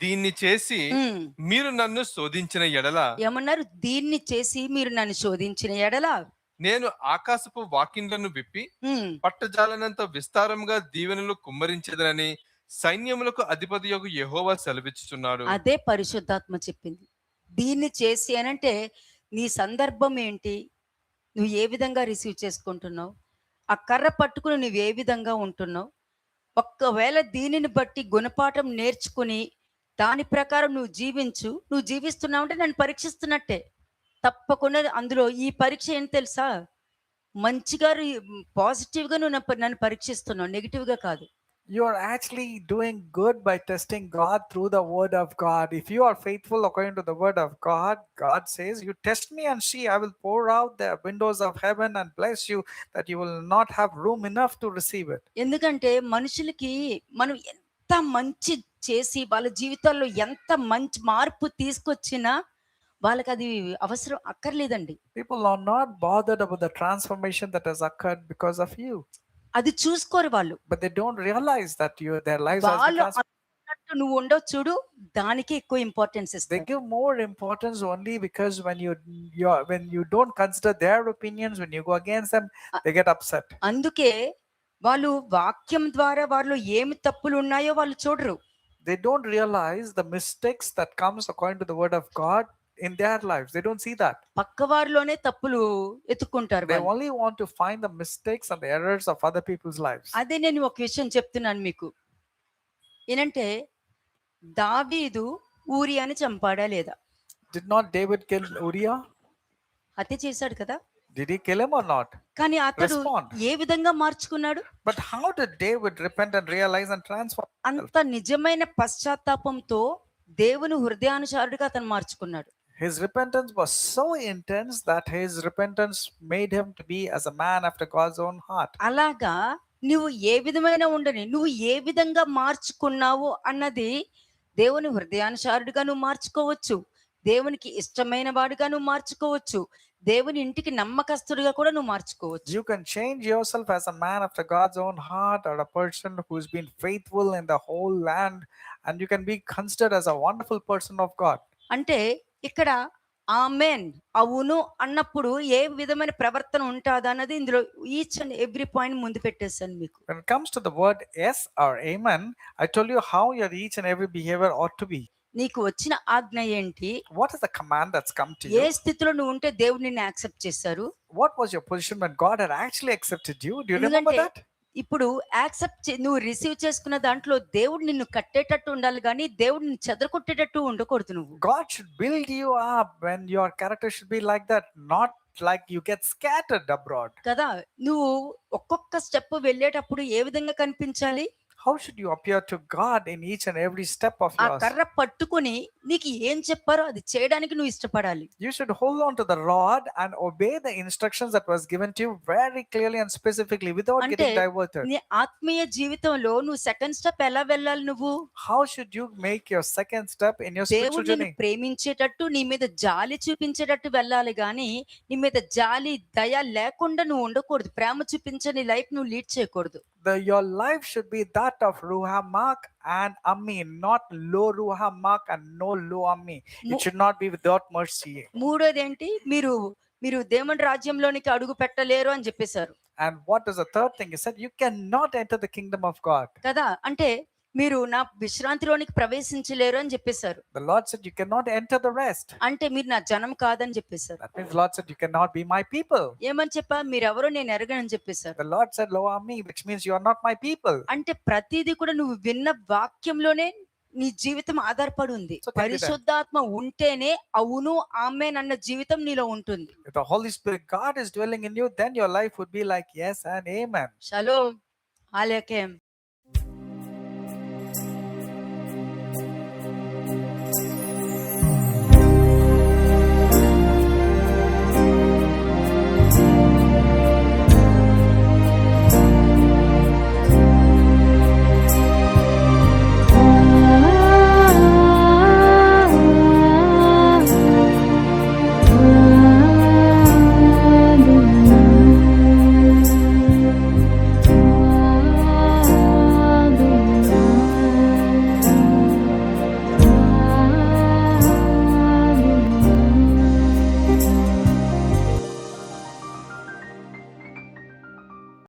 దీన్ని చేసి ఉమ్, మీరు నన్ను శోధించిన ఎడల ఏమన్నారు? దీన్ని చేసి మీరు నన్ను శోధించిన ఎడల నేను ఆకాశపు వాకిండ్లను విప్పి ఉమ్, పట్టజాలనంత విస్తారంగా దీవెనలు కుమ్మరించేదనని సైన్యములకు అధిపతి యొక్క యెహోవా సెలవిచ్చుచున్నాడు. అదే పరిశుద్ధాత్మ చెప్పింది. దీన్ని చేసి అనంటే నీ సందర్భం ఏంటి, నువ్వు ఏ విధంగా రిసీవ్ చేసుకుంటున్నావు, ఆ కర్ర పట్టుకుని నువ్వు ఏ విధంగా ఉంటున్నావు. ఒక్కవేళ దీనిని బట్టి గుణపాఠం నేర్చుకుని దాని ప్రకారం నువ్వు జీవించు. నువ్వు జీవిస్తున్నావు అంటే నన్ను పరీక్షిస్తున్నట్టే. తప్పకుండా అందులో ఈ పరీక్ష ఏంటి తెలుసా, మంచిగా పాజిటివ్గా నువ్వు నన్ను పరీక్షిస్తున్నావు, నెగిటివ్గా కాదు. You are actually doing good by testing God through the word of God. If you are faithful according to the word of God, God says, you test me and see, I will pour out the windows of heaven and bless you, that you will not have room enough to receive it. ఎందుకంటే మనుషులకి మనం ఎంత మంచి చేసి వాళ్ళ జీవితాల్లో ఎంత మంచి మార్పు తీసుకొచ్చినా వాళ్ళకి అది అవసరం అక్కర్లేదండి. People are not bothered about the transformation that has occurred because of you, అది చూసుకోరు వాళ్ళు. but they don't realize that their lives has been వాళ్ళు transformed. అనుకున్నట్టు నువ్వు ఉండవు చూడు, దానికి ఎక్కువ ఇంపార్టెన్స్ They ఇస్తారు. give more importance only because when you don't consider their opinions, when you go against them, they get upset. అందుకే వాళ్ళు వాక్యం ద్వారా వాళ్ళు ఏమి తప్పులు ఉన్నాయో వాళ్ళు చూడరు. They don't realize the mistakes that comes according to the word of God in their lives. They don't see that. పక్కవారిలోనే తప్పులు ఎత్తుక్కుంటారు They వాళ్ళు. only want to find the mistakes and the errors of other people's lives. అదే నేను ఒక విషయం చెప్తున్నాను మీకు. ఏంటంటే దావీదు ఊరియాని చంపాడా లేదా? Did not David kill Uriah? హత్య చేశాడు కదా. Did he kill him or not? కానీ అతడు Respond. ఏ విధంగా మార్చుకున్నాడు? But how did David repent and realize and transform? అంత నిజమైన పశ్చాత్తాపంతో దేవుని హృదయానుసారుడిగా అతను మార్చుకున్నాడు. His repentance was so intense that his repentance made him to be as a man after God's own heart. అలాగా నువ్వు ఏ విధమైన ఉండని, నువ్వు ఏ విధంగా మార్చుకున్నావు అన్నది దేవుని హృదయానుసారుడిగా నువ్వు మార్చుకోవచ్చు, దేవునికి ఇష్టమైన వాడిగా నువ్వు మార్చుకోవచ్చు, దేవుని ఇంటికి నమ్మకస్తుడిగా కూడా నువ్వు మార్చుకోవచ్చు. You can change yourself as a man after God's own heart, or a person who's been faithful in the whole land, and you can be considered as a wonderful person of God. అంటే ఇక్కడ amen అవును అన్నప్పుడు ఏ విధమైన ప్రవర్తన ఉంటుందా అన్నది ఇందులో each and every point ముందు పెట్టేశాను మీకు. When it comes to the word yes or amen, I told you how your each and every behavior ought to be. నీకు వచ్చిన ఆజ్ఞ ఏంటి? What is the command that's come to A you? స్థితిలో నువ్వు ఉంటే దేవుడు నిన్ను యాక్సెప్ట్ చేశారు? What was your position when God had actually accepted you? Do you remember ఎందుకంటే that? ఇప్పుడు నువ్వు రిసీవ్ చేసుకున్న దాంట్లో దేవుడు నిన్ను కట్టేటట్టు ఉండాలి గానీ దేవుడు నిన్ను చెదరగొట్టేటట్టు ఉండకూడదు నువ్వు. God should build you up when your character should be like that, not like you get scattered abroad. కదా! నువ్వు ఒక్కొక్క స్టెప్ వెళ్ళేటప్పుడు ఏ విధంగా కనిపించాలి? How should you appear to God in each and every step of ఆ yours? కర్ర పట్టుకొని నీకు ఏం చెప్పారో అది చేయడానికి నువ్వు ఇష్టపడాలి. You should hold on to the rod and obey the instructions that was given to you very clearly and specifically without అంటే getting diverted. నీ ఆత్మీయ జీవితంలో నువ్వు సెకండ్ స్టెప్ ఎలా వెళ్ళాలి నువ్వు? How should you make your second step in your spiritual దేవుడు నిన్ను journey? ప్రేమించేటట్టు నీ మీద జాలి చూపించేటట్టు వెళ్ళాలి గాని నీ మీద జాలి దయ లేకుండా నువ్వు ఉండకూడదు. ప్రేమ చూపించని లైఫ్ నువ్వు లీడ్ చేయకూడదు. Your life should be that of Ruhamak and Ammi, not low Ruhamak and no low Ammi. It Mo- should not be without mercy. మూడోది ఏంటి? మీరు దేవుని రాజ్యంలోనికి అడుగు పెట్టలేరు అని చెప్పేశారు And what is the third thing? He said, you cannot enter the kingdom of God. కదా! అంటే మీరు నా విశ్రాంతిలోనికి ప్రవేశించలేరు అని చెప్పేశారు. The Lord said, you cannot enter the rest. అంటే మీరు నా జనం కాదని చెప్పేశారు. That means the Lord said, you cannot be my people. ఏమని చెప్పా? మీరెవరో నేను ఎరగనని చెప్పేశారు. The Lord said, Lo Ammi, which means you are not my people. అంటే ప్రతిదీ కూడా నువ్వు విన్న వాక్యంలోనే నీ జీవితం ఆధారపడి ఉంది. So, tell me that. పరిశుద్ధాత్మ ఉంటేనే అవును ఆమేన్ జీవితం నీలో ఉంటుంది. If the Holy Spirit, God is dwelling in you, then your life would be like yes and amen. షలోమ్. ఆలయకేం.